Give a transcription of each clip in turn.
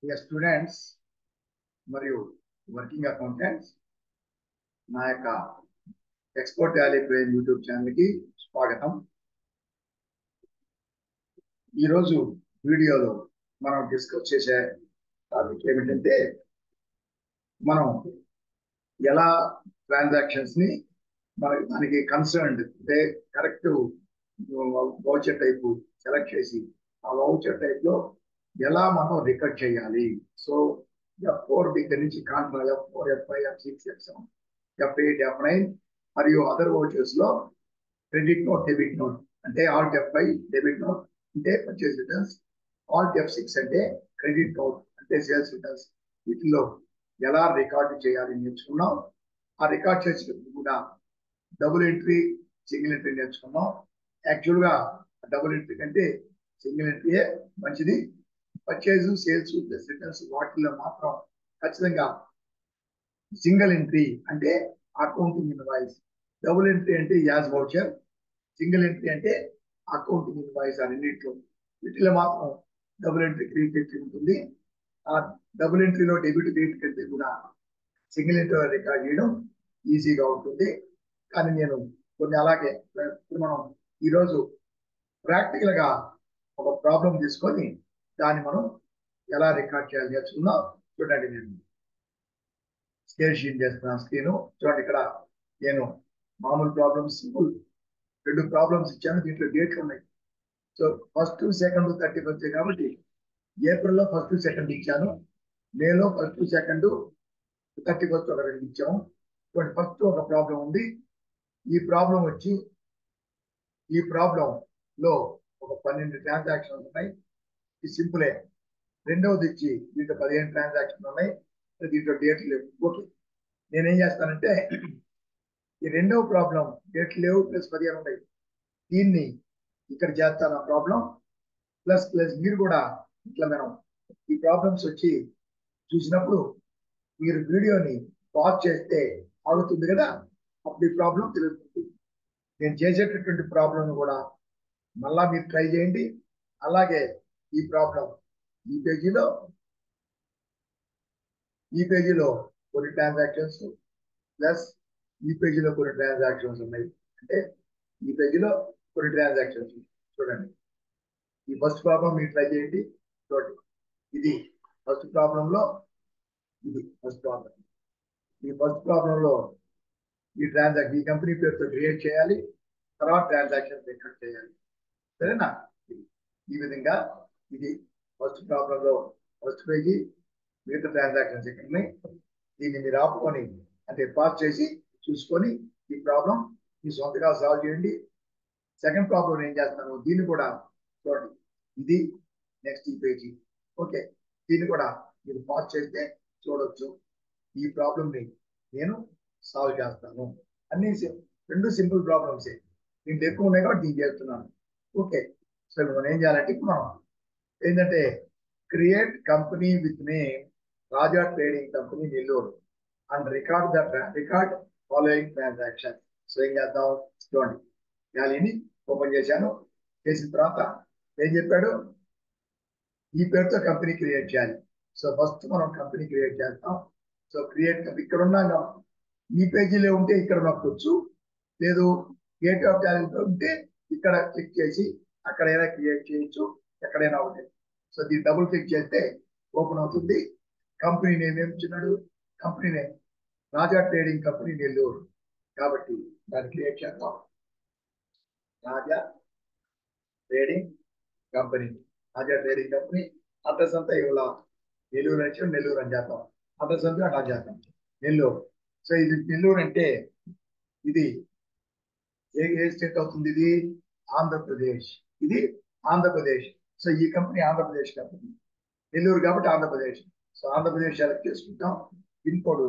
Dear students మరియు working accountants, నా యొక్క ఎక్స్పోర్ట్ వ్యాలీ ప్రేమ్ యూట్యూబ్ ఛానల్కి స్వాగతం. ఈరోజు వీడియోలో మనం డిస్కస్ చేసే టాపిక్ ఏమిటంటే, మనం ఎలా ట్రాన్సాక్షన్స్ని దానికి కన్సర్న్డ్ అంటే కరెక్ట్ వౌచర్ టైపు సెలెక్ట్ చేసి ఆ వౌచర్ టైప్లో ఎలా మనం రికార్డ్ చేయాలి. సో F4 దగ్గర నుంచి Contra F4, F5, F6, F7, F8, F9 మరియు అదర్ వౌచర్స్ లో క్రెడిట్ నోట్, డెబిట్ నోట్ అంటే ఆల్ట్ F5 డెబిట్ నోట్ అంటే పర్చేస్ రిటర్న్స్, ఆల్ట్ F6 అంటే క్రెడిట్ నోట్ అంటే సేల్స్ రిటర్న్స్. వీటిలో ఎలా రికార్డు చేయాలి నేర్చుకున్నాం. ఆ రికార్డ్ చేసినప్పుడు కూడా డబుల్ ఎంట్రీ, సింగిల్ ఎంట్రీ నేర్చుకున్నాం. యాక్చువల్గా డబుల్ ఎంట్రీ కంటే సింగిల్ ఎంట్రీయే మంచిది. పర్చేజ్, సేల్స్ ప్లస్ రిటర్న్స్ వాటిల్లో మాత్రం ఖచ్చితంగా సింగిల్ ఎంట్రీ అంటే అకౌంటింగ్ ఇన్వాయిస్, డబుల్ ఎంట్రీ అంటే యాజ్ వౌచర్, సింగిల్ ఎంట్రీ అంటే అకౌంటింగ్ ఇన్వాయిస్. అన్నింటిలో వీటిలో మాత్రం డబుల్ ఎంట్రీ, క్రెడిట్ ఎంట్రీ ఉంటుంది. ఆ డబుల్ ఎంట్రీలో డెబిట్, క్రెడిట్ కంటే కూడా సింగిల్ ఎంట్రీ రికార్డ్ చేయడం ఈజీగా ఉంటుంది. కానీ నేను కొన్ని అలాగే మనం ఈరోజు ప్రాక్టికల్ గా ఒక ప్రాబ్లం తీసుకొని దాన్ని మనం ఎలా రికార్డ్ చేయాలి నేర్చుకుందాం. చూడండి, నేను స్క్రీన్ షేర్ చేస్తున్నాను. స్క్రీన్ చూడండి, ఇక్కడ నేను మామూలు ప్రాబ్లమ్స్, రెండు ప్రాబ్లమ్స్ ఇచ్చాను. దీంట్లో డేట్లు ఉన్నాయి. సో ఫస్ట్, సెకండ్, 31 కాబట్టి ఏప్రిల్లో ఫస్ట్, సెకండ్ ఇచ్చాను. మేలో ఫస్ట్, సెకండ్, 31 ఒక రెండు ఇచ్చాము. చూడండి, ఫస్ట్ ఒక ప్రాబ్లం ఉంది. ఈ ప్రాబ్లం వచ్చి ఈ ప్రాబ్లం లో ఒక 12 ట్రాన్సాక్షన్స్ ఉన్నాయి. ఇది సింపులే. రెండవది ఇచ్చి దీంట్లో 15 ట్రాన్సాక్షన్లు ఉన్నాయి. దీంట్లో డేట్లు లేవు. ఓకే, నేనేం చేస్తానంటే ఈ రెండవ ప్రాబ్లం డేట్లు లేవు ప్లస్ 15 ఉన్నాయి. దీన్ని ఇక్కడ చేస్తాను. ఆ ప్రాబ్లం ప్లస్ ప్లస్ మీరు కూడా ఇట్లా మనం ఈ ప్రాబ్లమ్స్ వచ్చి చూసినప్పుడు మీరు వీడియోని పాజ్ చేస్తే అవుతుంది కదా, అప్పుడు ఈ ప్రాబ్లం తెలుస్తుంది. నేను చేసేటటువంటి ప్రాబ్లం కూడా మళ్ళా మీరు ట్రై చేయండి. అలాగే ఈ ప్రాబ్లం ఈ పేజీలో కొన్ని ట్రాన్సాక్షన్స్ ప్లస్ ఈ పేజీలో కొన్ని ట్రాన్సాక్షన్స్ ఉన్నాయి. అంటే ఈ పేజీలో కొన్ని ట్రాన్సాక్షన్స్ చూడండి. ఈ ఫస్ట్ ప్రాబ్లం మీరు ట్రై చేయండి. చూడండి, ఇది ఫస్ట్ ప్రాబ్లంలో, ఇది ఫస్ట్ ప్రాబ్లం. ఈ ఫస్ట్ ప్రాబ్లంలో ఈ ట్రాన్సాక్షన్ ఈ కంపెనీ పేరుతో క్రియేట్ చేయాలి, తర్వాత ట్రాన్సాక్షన్ రికార్డ్ చేయాలి. సరేనా? ఈ విధంగా ఇది ఫస్ట్ ప్రాబ్లంలో ఫస్ట్ పేజీ, మిగతా ట్రాన్సాక్షన్స్ ఇక్కడ ఉన్నాయి. దీన్ని మీరు ఆపుకొని అంటే పాస్ చేసి చూసుకొని ఈ ప్రాబ్లం మీ సొంతగా సాల్వ్ చేయండి. సెకండ్ ప్రాబ్లం ఏం చేస్తాను, దీన్ని కూడా చూడండి. ఇది నెక్స్ట్ ఈ పేజీ. ఓకే, దీన్ని కూడా మీరు పాస్ చేస్తే చూడొచ్చు. ఈ ప్రాబ్లంని నేను సాల్వ్ చేస్తాను. అన్ని రెండు సింపుల్ ప్రాబ్లమ్సే. దీంట్లో ఎక్కువ ఉన్నాయి కాబట్టి దీన్ని చేస్తున్నాను. ఓకే, సో మనం ఏం చేయాలంటే ఇప్పుడు మనం ఏంటంటే create company with name Raja trading company Nellore and record following transaction. So ఏం చేద్దాం, చూడండి, గ్యాలీని ఓపెన్ చేశాను. చేసిన తర్వాత ఏం చెప్పాడు, ఈ పేరుతో కంపెనీ క్రియేట్ చేయాలి. సో ఫస్ట్ మనం కంపెనీ క్రియేట్ చేస్తాం. సో క్రియేట్ ఇక్కడ ఉన్నాం. ఈ పేజీలో ఉంటే ఇక్కడ నొక్కొచ్చు, లేదు గేట్ ఆఫ్ గ్యాలరీలో ఉంటే ఇక్కడ క్లిక్ చేసి అక్కడైనా క్రియేట్ చేయొచ్చు, ఎక్కడైనా ఒకటి. సో దీన్ని డబుల్ క్లిక్ చేస్తే ఓపెన్ అవుతుంది. కంపెనీ నేమ్ ఏమి ఇచ్చినాడు, కంపెనీ నేమ్ రాజా ట్రేడింగ్ కంపెనీ నెల్లూరు కాబట్టి దాన్ని క్రియేట్ చేద్దాం. రాజా ట్రేడింగ్ కంపెనీ, రాజా ట్రేడింగ్ కంపెనీ. అడ్రస్ అంతా ఇవాళ నెల్లూరు అని నెల్లూరు అని చేద్దాం. అడ్రస్ అంతా అట్లా చేద్దాం, నెల్లూరు. సో ఇది నెల్లూరు అంటే ఇది ఏ స్టేట్ అవుతుంది, ఇది ఆంధ్రప్రదేశ్. ఇది ఆంధ్రప్రదేశ్. సో ఈ కంపెనీ ఆంధ్రప్రదేశ్ కంపెనీ, నెల్లూరు కాబట్టి ఆంధ్రప్రదేశ్. సో ఆంధ్రప్రదేశ్ సెలెక్ట్ చేసుకుంటాం. పిన్ కోడ్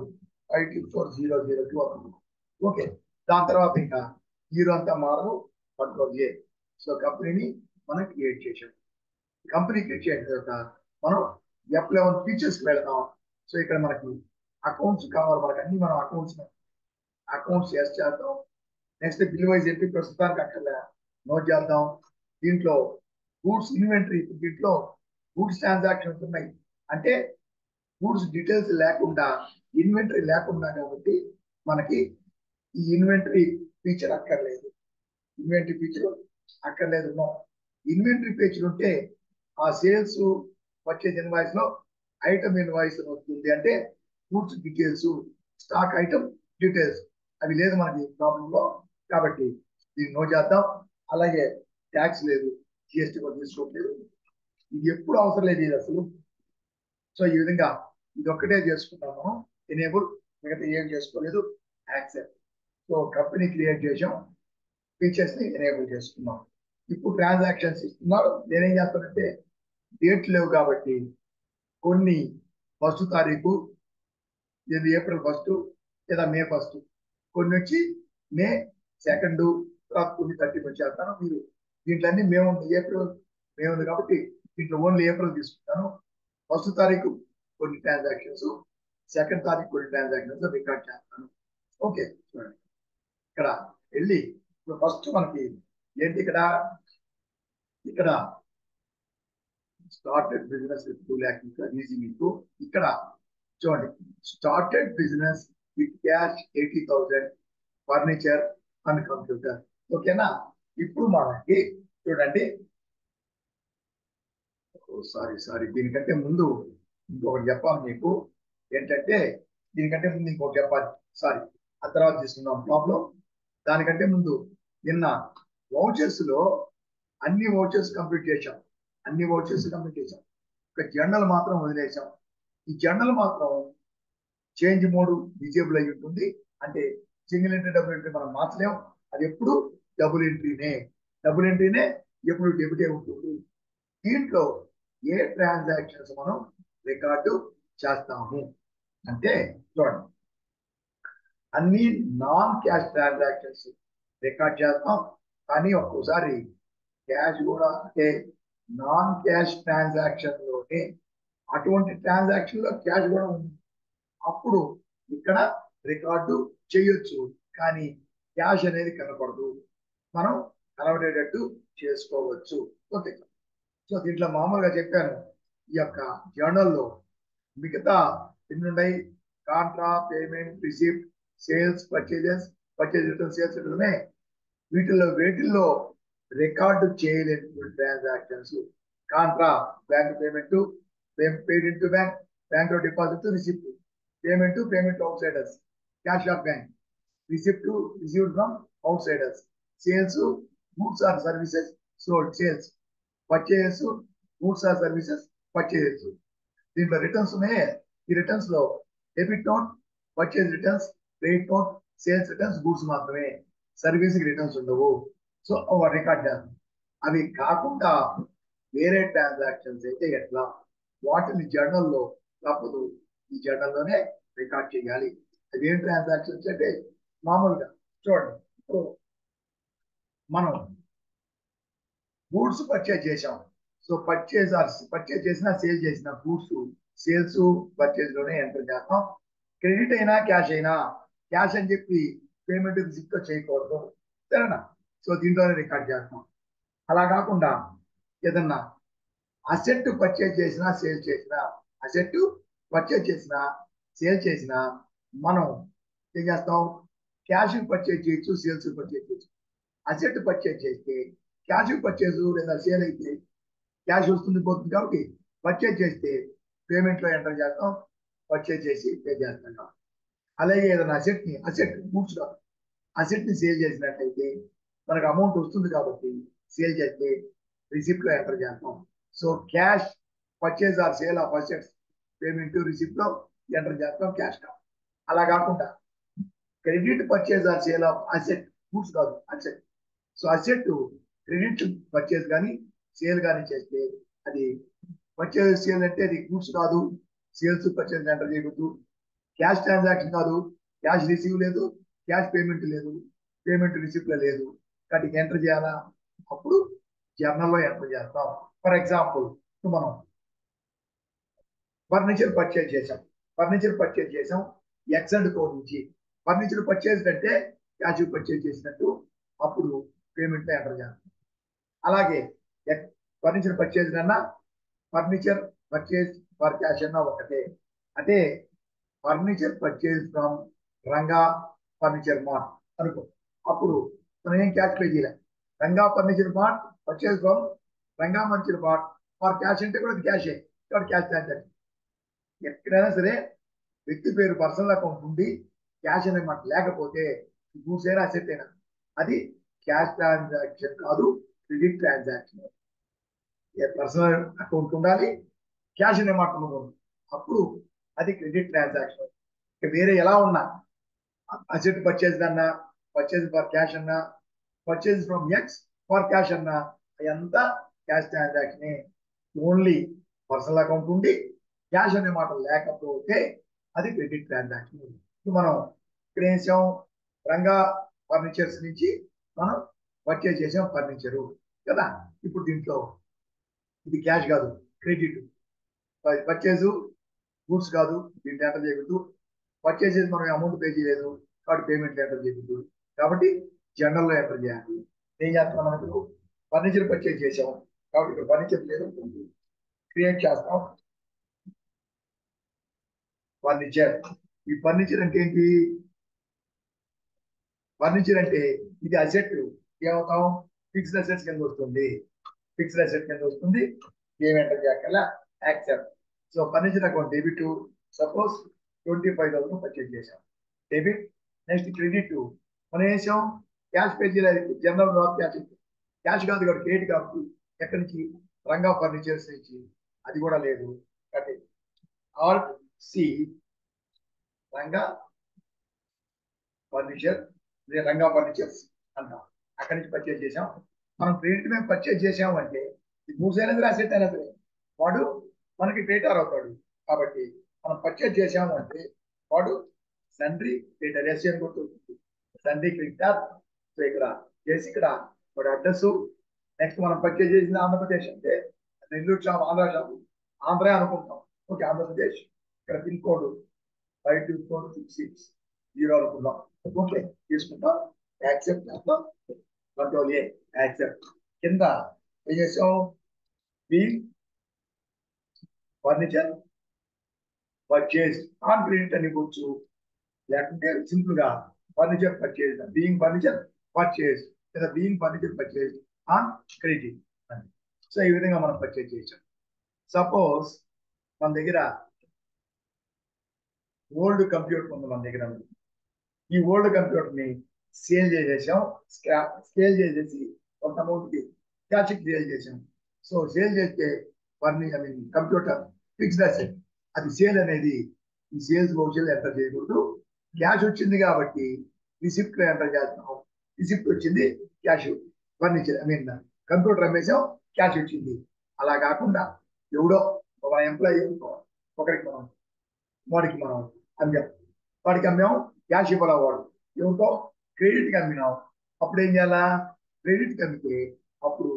524002 అవుతుంది. ఓకే, దాని తర్వాత ఇంకా హీరో అంతా మారు కంట్రోల్ ఏ. సో కంపెనీని మనం క్రియేట్ చేసాం. కంపెనీ క్రియేట్ చేసిన తర్వాత మనం F11 ఫీచర్స్కి వెళ్తాం. సో ఇక్కడ మనకి అకౌంట్స్ కావాలి. మనకి అన్ని మనం అకౌంట్స్ ఎస్ చేద్దాం. నెక్స్ట్ బిల్ వైజ్ ఎంట్రీ ప్రస్తుతానికి అక్కడ నోట్ చేద్దాం. దీంట్లో గూడ్స్ ఇన్వెంటరీ, దీంట్లో గూడ్స్ ట్రాన్సాక్షన్స్ ఉన్నాయి. అంటే గూడ్స్ డీటెయిల్స్ లేకుండా ఇన్వెంటరీ లేకుండా కాబట్టి మనకి ఈ ఇన్వెంటరీ ఫీచర్ అక్కర్లేదు. ఇన్వెంటరీ ఫీచర్ అక్కర్లేదు. ఇన్వెంటరీ ఫీచర్ ఉంటే ఆ సేల్స్ పర్చేజ్ ఇన్వాయిస్ లో ఐటమ్ ఇన్వాయిస్ వస్తుంది. అంటే goods details, stock item details అవి లేదు మనకి ప్రాబ్లం లో. కాబట్టి దీన్ని నో చేద్దాం. అలాగే ట్యాక్స్ లేదు, జిఎస్టీ కూడా తీసుకోవట్లేదు. ఇది ఎప్పుడు అవసరం లేదు ఇది అసలు. సో ఈ విధంగా ఇది ఒక్కటే చేసుకున్నాము, ఎనేబుల్. మిగతా ఏం చేసుకోలేదు. యాక్సెప్ట్. సో కంపెనీ క్రియేట్ చేసాం, ఫీచర్స్ ని ఎనేబుల్ చేసుకున్నాం. ఇప్పుడు ట్రాన్సాక్షన్స్ ఇస్తున్నారు. నేనేం చేస్తానంటే డేట్ లేవు కాబట్టి కొన్ని 1వ తారీఖు, ఇది ఏప్రిల్ 1 లేదా మే 1, కొన్ని వచ్చి మే 2, తర్వాత కొన్ని 31 చేస్తాను. మీరు దీంట్లో అన్ని మే ఉంది, ఏప్రిల్ మే ఉంది కాబట్టి దీంట్లో ఓన్లీ ఏప్రిల్ తీసుకుంటాను. 1వ తారీఖు కొన్ని ట్రాన్సాక్షన్స్, 2వ తారీఖు కొన్ని ట్రాన్సాక్షన్స్ రికార్డ్ చేస్తాను. ఓకే, చూడండి ఇక్కడ వెళ్ళి ఇప్పుడు ఫస్ట్ మనకి ఏంటి ఇక్కడ started business with 2 lakh easy. మీకు ఇక్కడ చూడండి, started business with cash 80,000, furniture and computer. ఓకేనా. ఇప్పుడు మనకి చూడండి, సారీ దీనికంటే ముందు ఇంకొకటి చెప్పాలి మీకు. ఏంటంటే దీనికంటే ముందు ఇంకొకటి చెప్పాలి. సారీ, ఆ తర్వాత తీసుకుందాం ప్రాబ్లం. దానికంటే ముందు నిన్న వౌచర్స్ లో అన్ని వౌచర్స్ కంప్లీట్ చేశాం. ఒక జర్నల్ మాత్రం వదిలేసాం. ఈ జర్నల్ మాత్రం చేంజ్ మోడ్ డిజేబుల్ అయి ఉంటుంది. అంటే సింగిల్ ఎంట్రీ, డబుల్ ఎంట్రీ మనం మార్చలేం. అది ఎప్పుడు డబుల్ ఎంట్రీనే ఎప్పుడు డెబిటే ఉంటుంది. దీంట్లో ఏ ట్రాన్సాక్షన్స్ మనం రికార్డు చేస్తాము అంటే చూడండి, అన్ని నాన్ క్యాష్ ట్రాన్సాక్షన్స్ రికార్డ్ చేస్తాం. కానీ ఒక్కోసారి క్యాష్ కూడా, అంటే నాన్ క్యాష్ ట్రాన్సాక్షన్ లోనే అటువంటి ట్రాన్సాక్షన్ లో క్యాష్ కూడా ఉంది. అప్పుడు ఇక్కడ రికార్డు చేయొచ్చు, కానీ క్యాష్ అనేది కనపడదు. మనం కనబడేటట్టు చేసుకోవచ్చు. ఓకే. సో దీంట్లో మామూలుగా చెప్పాను, ఈ యొక్క జర్నల్లో మిగతా ఎన్ని ఉన్నాయి, contra, payment, receipt, sales, purchase return, sales return. వేటిల్లో రికార్డు చేయలేనటువంటి transactions contra, bank payment, paid into bank లో deposit, receipt, payment outsiders, cash of bank, receipt received from outsiders, sales goods or services sold, sales, purchases goods or services purchases. దీంట్లో returns ఉన్నాయి. ఈ returns లో debit note, purchase returns, credit note, sales returns, goods మాత్రమే, service returns ఉండవు. So record చేస్తాం. అవి కాకుండా వేరే ట్రాన్సాక్షన్స్ అయితే ఎట్లా, వాటిని జర్నల్లో తప్పదు, ఈ జర్నల్లోనే రికార్డ్ చేయాలి. అదేం ట్రాన్సాక్షన్స్ అంటే మామూలుగా చూడండి, ఇప్పుడు మనం గూడ్స్ పర్చేజ్ చేసాం. సో పర్చేజ్ చేసిన, సేల్ చేసిన గూడ్స్ సేల్స్ పర్చేజ్ లోనే ఎంటర్ చేస్తాం. క్రెడిట్ అయినా క్యాష్ అయినా, క్యాష్ అని చెప్పి పేమెంట్ రిసిప్ట్ చేయకూడదు, సరేనా. సో దీంట్లోనే రికార్డ్ చేస్తాం. అలా కాకుండా ఏదన్నా అసెట్ పర్చేజ్ చేసినా, సేల్ చేసినా, అసెట్ పర్చేజ్ చేసినా, సేల్ చేసినా మనం ఏం చేస్తాం, క్యాష్ పర్చేజ్ చేయొచ్చు, సేల్స్ పర్చేజ్ చేయొచ్చు. అసెట్ పర్చేజ్ చేస్తే క్యాష్ పర్చేజ్ లేదా సేల్ అయితే క్యాష్ వస్తుంది పోతుంది కాబట్టి పర్చేజ్ చేస్తే పేమెంట్ లో ఎంటర్ చేస్తాం, పర్చేజ్ చేసి పే చేస్తాం. అలాగే ఏదైనా అసెట్ గూడ్స్ కాదు, అసెట్ ని సేల్ చేసినట్లయితే మనకు అమౌంట్ వస్తుంది కాబట్టి సేల్ చేస్తే రిసిప్ట్ లో ఎంటర్ చేస్తాం. So cash purchase or sale of assets, payment receipt లో ఎంటర్ చేస్తాం క్యాష్ గా. అలా కాకుండా credit purchase or sale of asset, goods కాదు asset. So asset credit purchase కానీ సేల్ కానీ చేస్తే అది పర్చేజ్ సేల్ అంటే అది గూడ్స్ కాదు, సేల్స్ పర్చేజ్ ఎంటర్ చేయకూడదు. క్యాష్ ట్రాన్సాక్షన్ కాదు, క్యాష్ రిసీవ్ లేదు, క్యాష్ పేమెంట్ లేదు, పేమెంట్ రిసిప్ట్ లేదు, కాబట్టి ఎంటర్ చేయాలా, అప్పుడు జర్నల్లో ఎంటర్ చేస్తాం. ఫర్ ఎగ్జాంపుల్ మనం ఫర్నిచర్ పర్చేజ్ చేసాం ఎక్స్ అండ్ కో నుంచి. ఫర్నిచర్ పర్చేజ్ అంటే క్యాష్ పర్చేజ్ చేసినట్టు, అప్పుడు పేమెంట్ లో ఎంటర్ చేస్తాం. అలాగే ఫర్నిచర్ పర్చేజ్ కన్నా ఫర్నిచర్ పర్చేజ్ ఫర్ క్యాష్ అన్న ఒకటే. అంటే furniture purchase from Ranga furniture mart అనుకో, అప్పుడు మనం ఏం క్యాష్ పే చేయలేం. Ranga furniture mart purchase from Ranga furniture mart for cash అంటే కూడా అది క్యాషే, ఇక్కడ క్యాష్ ట్రాన్సాక్షన్. ఎక్కడైనా సరే వ్యక్తి పేరు పర్సనల్ అకౌంట్ ఉండి క్యాష్ అనే మాట లేకపోతే గూడ్స్ అయినా అసెట్ అయినా అది క్యాష్ ట్రాన్సాక్షన్ కాదు, క్రెడిట్ ట్రాన్సాక్షన్. పర్సనల్ అకౌంట్ ఉండాలి, క్యాష్ అనే మాట ఉండకూడదు, అప్పుడు అది క్రెడిట్ ట్రాన్సాక్షన్. వేరే ఎలా ఉన్నా అసెట్ పర్చేజ్ అన్నా, పర్చేజ్ ఫర్ క్యాష్ అన్నా, purchase from X for cash అన్నా అదంతా cash transaction. Only personal account ఉండి క్యాష్ అనే మాట లేకపోతే అది క్రెడిట్ ట్రాన్సాక్షన్. ఇప్పుడు మనం ఇక్కడ ఏం చేసాం, రంగా ఫర్నిచర్స్ నుంచి మనం పర్చేజ్ చేసాం ఫర్నిచరు కదా. ఇప్పుడు దీంట్లో ఇది క్యాష్ కాదు, క్రెడిట్. పర్చేజ్ గూడ్స్ కాదు, దీంట్లో ఎంటర్ చేయకూడదు. పర్చేజ్ చేసి మనం అమౌంట్ పే చేయలేదు కాబట్టి పేమెంట్ ఎంటర్ చేయకూడదు, కాబట్టి జనరల్ లో ఎంటర్ చేయాలి. ఏం చేస్తాం, మనకు ఫర్నిచర్ పర్చేజ్ చేసాం కాబట్టి ఇక్కడ ఫర్నిచర్ లేదు, క్రియేట్ చేస్తాం ఫర్నిచర్. ఈ ఫర్నిచర్ అంటే ఏంటి, ఫర్నిచర్ అంటే ఇది అసెట్, ఏమవుతాం ఫిక్స్డ్ అసెట్స్ కింద వస్తుంది, ఫిక్స్డ్ అసెట్ కింద వస్తుంది. ఏం ఎంటర్ చేయగల accept. So furniture account debit, suppose 25,000 purchase చేసాం, డెబిట్. నెక్స్ట్ క్రెడిట్, మనం వేసాం క్యాష్ పే చేయలేదు, జనరల్ డ్రాప్ క్యాష్, క్యాష్ కాదు కాబట్టి క్రెడిట్ కాబట్టి ఎక్కడి నుంచి, రంగా ఫర్నిచర్స్ నుంచి, అది కూడా లేదు. కాబట్టి ఆల్ సి రంగా ఫర్నిచర్, రంగా ఫర్నిచర్స్ అంటాం, అక్కడి నుంచి పర్చేజ్ చేసాం. మనం క్రెడిట్ మేము పర్చేజ్ చేసాము అంటే ఈ గూడ్స్ అయినది అసెట్ అయినది వాడు మనకి క్రెడిటర్ అవుతాడు. కాబట్టి మనం పర్చేజ్ చేసాము అంటే వాడు సండ్రీ క్రెడిటర్, ఎస్ అని గుర్తుంది, సండ్రీ క్రెడిటర్. సో ఇక్కడ చేసి ఇక్కడ వాడు అడ్రస్. నెక్స్ట్ మనం పర్చేజ్ చేసింది ఆంధ్రప్రదేశ్ అంటే నెల్లూరు షాప్, ఆంధ్ర షాప్, ఆంధ్ర అనుకుంటాం. ఓకే, ఆంధ్రప్రదేశ్. ఇక్కడ పిన్ కోడ్ 524660 అనుకుందాం. ఓకే, తీసుకుంటాం, యాక్సెప్ట్ చేస్తాం, కంట్రోల్ ఏ యాక్సెప్ట్. కింద ఏం చేసాం, B furniture purchase on credit అని కూర్చు, లేకుంటే సింపుల్ గా furniture purchase, being furniture purchase లేదా being furniture purchase on credit అని. సో ఈ విధంగా మనం పర్చేజ్ చేసాం. సపోజ్ మన దగ్గర ఓల్డ్ కంప్యూటర్ ఉంది, మన దగ్గర ఈ ఓల్డ్ కంప్యూటర్ ని సేల్ చేసేసాం, స్కేల్ చేసేసి కొంత అమౌంట్ కి క్యాష్ సేల్ చేసాం. సో సేల్ చేస్తే కంప్యూటర్ ఫిక్స్డ్ అసెట్, అది సేల్ అనేది ఈ సేల్స్ భవిష్యత్తు ఎంటర్ చేయకూడదు. క్యాష్ వచ్చింది కాబట్టి రిసిప్ట్ లో ఎంటర్ చేస్తాం, రిసిప్ట్ వచ్చింది క్యాష్, ఫర్నిచర్ కంప్యూటర్ అమ్మేసాం, క్యాష్ వచ్చింది. అలా కాకుండా ఎవడో ఒక ఎంప్లాయీ ఒకరికి మనం వాడికి మనం అమ్మాం, వాడికి అమ్మాం, క్యాష్ ఇవ్వాల, వాడు ఎవరితో క్రెడిట్కి అమ్మినాం. అప్పుడు ఏం చేయాలా, క్రెడిట్కి అమ్మితే అప్పుడు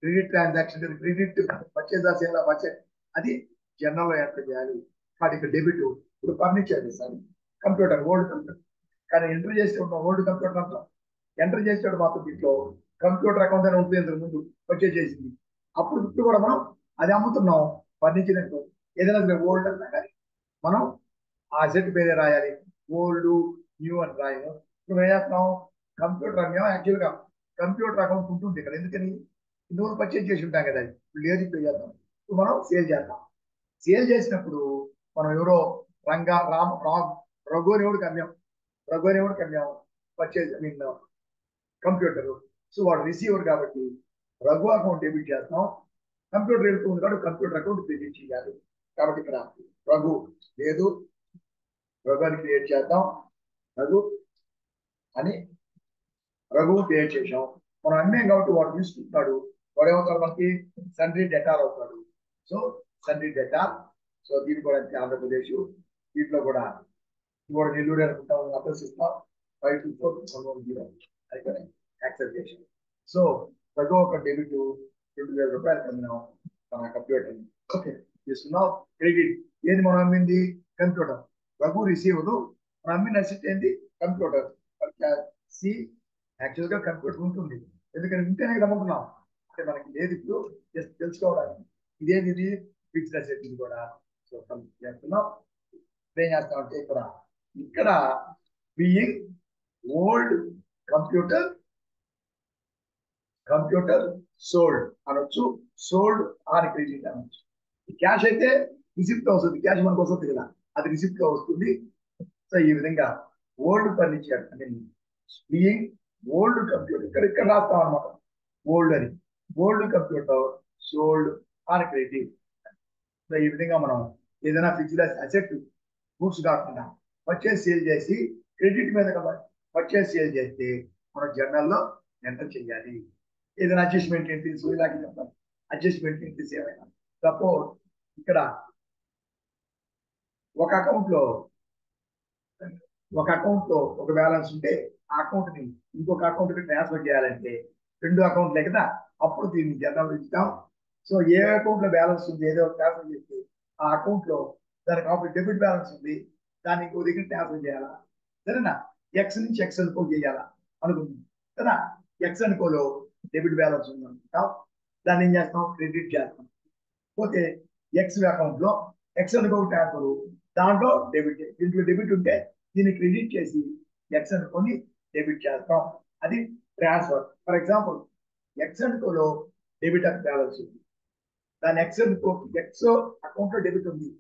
credit transaction, credit purchase sale budget అది జనరల్ లో ఎంటర్ చేయాలి. వాటి ఇక్కడ డెబిట్. ఇప్పుడు furniture sir computer, old computer, కానీ ఎంటర్ చేస్తే ఉంటాం ఓల్డ్ కంప్యూటర్ అంటాం. ఎంటర్ చేసేవాడు మాత్రం దీంట్లో కంప్యూటర్ అకౌంట్ అని ఉంటుంది, ఇంతకు ముందు పర్చేజ్ చేసింది. అప్పుడు ఇప్పుడు కూడా మనం అది అమ్ముతున్నాం, ఫర్నిచర్ అంటే ఏదైనా సరే ఓల్డ్ అన్నా కానీ మనం ఆ అసెట్ పేరే రాయాలి, ఓల్డ్ న్యూ అని రాయము. ఇప్పుడు ఏం చేస్తాం, కంప్యూటర్ అమ్మాం, యాక్చువల్గా కంప్యూటర్ అకౌంట్ ఉంటుంది ఇక్కడ, ఎందుకని ఇందులో పర్చేజ్ చేసి ఉంటాం కదా, ఇప్పుడు లేదు, ఇప్పుడు చేద్దాం, ఇప్పుడు మనం సేల్ చేద్దాం. సేల్ చేసినప్పుడు మనం ఎవరో రంగా రఘు అని ఎవరికి అమ్మాం, రఘు అని ఎవరికి అమ్మాం పర్చేజ్ కంప్యూటర్. సో వాడు రిసీవర్ కాబట్టి రఘు అకౌంట్ డెబిట్ చేస్తాం, కంప్యూటర్ వెళ్తుంది కాబట్టి కంప్యూటర్ అకౌంట్ క్రెడిట్ చేయాలి. కాబట్టి ఇక్కడ రఘు లేదు, రఘు అని క్రియేట్ చేద్దాం, రఘు అని రఘు క్రియేట్ చేసాం. మనం అమ్మాం కాబట్టి వాడు తీసుకుంటాడు, వాడు ఏమవుతాడు మనకి సండ్రీ డెటార్ అవుతాడు. So sundry debtor. సో దీని కూడా ఆంధ్రప్రదేశ్, దీంట్లో కూడా నెల్లూరు అనుకుంటాం, అడ్రస్ ఇస్తాం 524110 అయితే యాక్సెప్ట్ చేసాం. సో రఘు ఒక డెబిట్ 2,000 రూపాయలు అమ్మినాం మన కంప్యూటర్. ఓకే, తీసుకున్నాం. క్రెడిట్ ఏది మనం అమ్మింది, కంప్యూటర్. రఘు రిసీవర్, మనం అమ్మిన అసెట్ ఏంటి, కంప్యూటర్. సి యాక్చువల్ గా కంప్యూటర్ ఉంటుంది, ఎందుకంటే ఉంటేనే కదా అమ్ముతున్నాం, అంటే మనకి లేదు ఇప్పుడు జస్ట్ తెలుసుకోవడానికి. ఇదేది ఫిక్స్డ్ అసెట్ ఇది కూడా. సో చేస్తున్నాం. ఏం చేస్తాం అంటే ఇక్కడ బీయింగ్ ఓల్డ్ కంప్యూటర్ సోల్డ్ అనొచ్చు, సోల్డ్ ఆన్ క్రెడిట్ అనొచ్చు. క్యాష్ అయితే రిసిప్ట్ వస్తుంది, క్యాష్ మనకు వస్తుంది కదా, అది రిసిప్ట్ లో వస్తుంది. సో ఈ విధంగా ఓల్డ్ ఫర్నిచర్ అంటే బీయింగ్ ఓల్డ్ కంప్యూటర్ ఇక్కడ రాస్తాం అనమాట, ఓల్డ్ అని. Old computer sold on credit. So ఈ విధంగా మనం ఏదైనా ఫిక్స్డ్ అసెట్ బుక్స్ కాకుండా పర్చేస్ సేల్ చేసి క్రెడిట్ మీద కదా పర్చేస్ సేల్ చేస్తే మనం జర్నల్లో ఎంటర్ చేయాలి. ఏదైనా అడ్జస్ట్మెంట్ ఎంట్రీస్ ఇలాగే చెప్తాం, అడ్జస్ట్మెంట్ ఎంట్రీస్ ఏమైనా. సపోజ్ ఇక్కడ ఒక అకౌంట్ లో ఒక బ్యాలెన్స్ ఉంటే ఆ అకౌంట్ ని ఇంకొక అకౌంట్ కి ట్రాన్స్ఫర్ చేయాలంటే 2 అకౌంట్లే కదా, అప్పుడు దీన్ని జనరల్ ఇస్తాం. సో ఏ అకౌంట్ లో బ్యాలెన్స్ ఉంది ఏదో ట్రాన్స్ఫర్ చేస్తే ఆ అకౌంట్ లో దానికి ఆఫర్ డెబిట్ బ్యాలెన్స్ ఉంది, దాన్ని ఇంకో దగ్గర ట్రాన్స్ఫర్ చేయాలా, సరేనా? ఎక్స్ నుంచి ఎక్స్ అనుకో చేయాలా అనుకుంటుంది కదా. ఎక్స్ అనుకోలో డెబిట్ బ్యాలెన్స్ ఉంది అనుకుంటాం, దాన్ని ఏం చేస్తాం, క్రెడిట్ చేస్తాం. పోతే ఎక్స్ అకౌంట్ లో ఎక్స్ అనుకో ట్రాన్స్ఫర్, దాంట్లో డెబిట్, దీంట్లో డెబిట్ ఉంటే దీన్ని క్రెడిట్ చేసి ఎక్స్ అనుకోని డెబిట్ చేస్తాం. అది ట్రాన్స్ఫర్. ఫర్ ఎగ్జాంపుల్ ఎక్స్ అనుకోలో డెబిట్ బ్యాలెన్స్ ఉంది, దాని ఎక్స్ అకౌంట్ లో డెబిట్ ఉంది,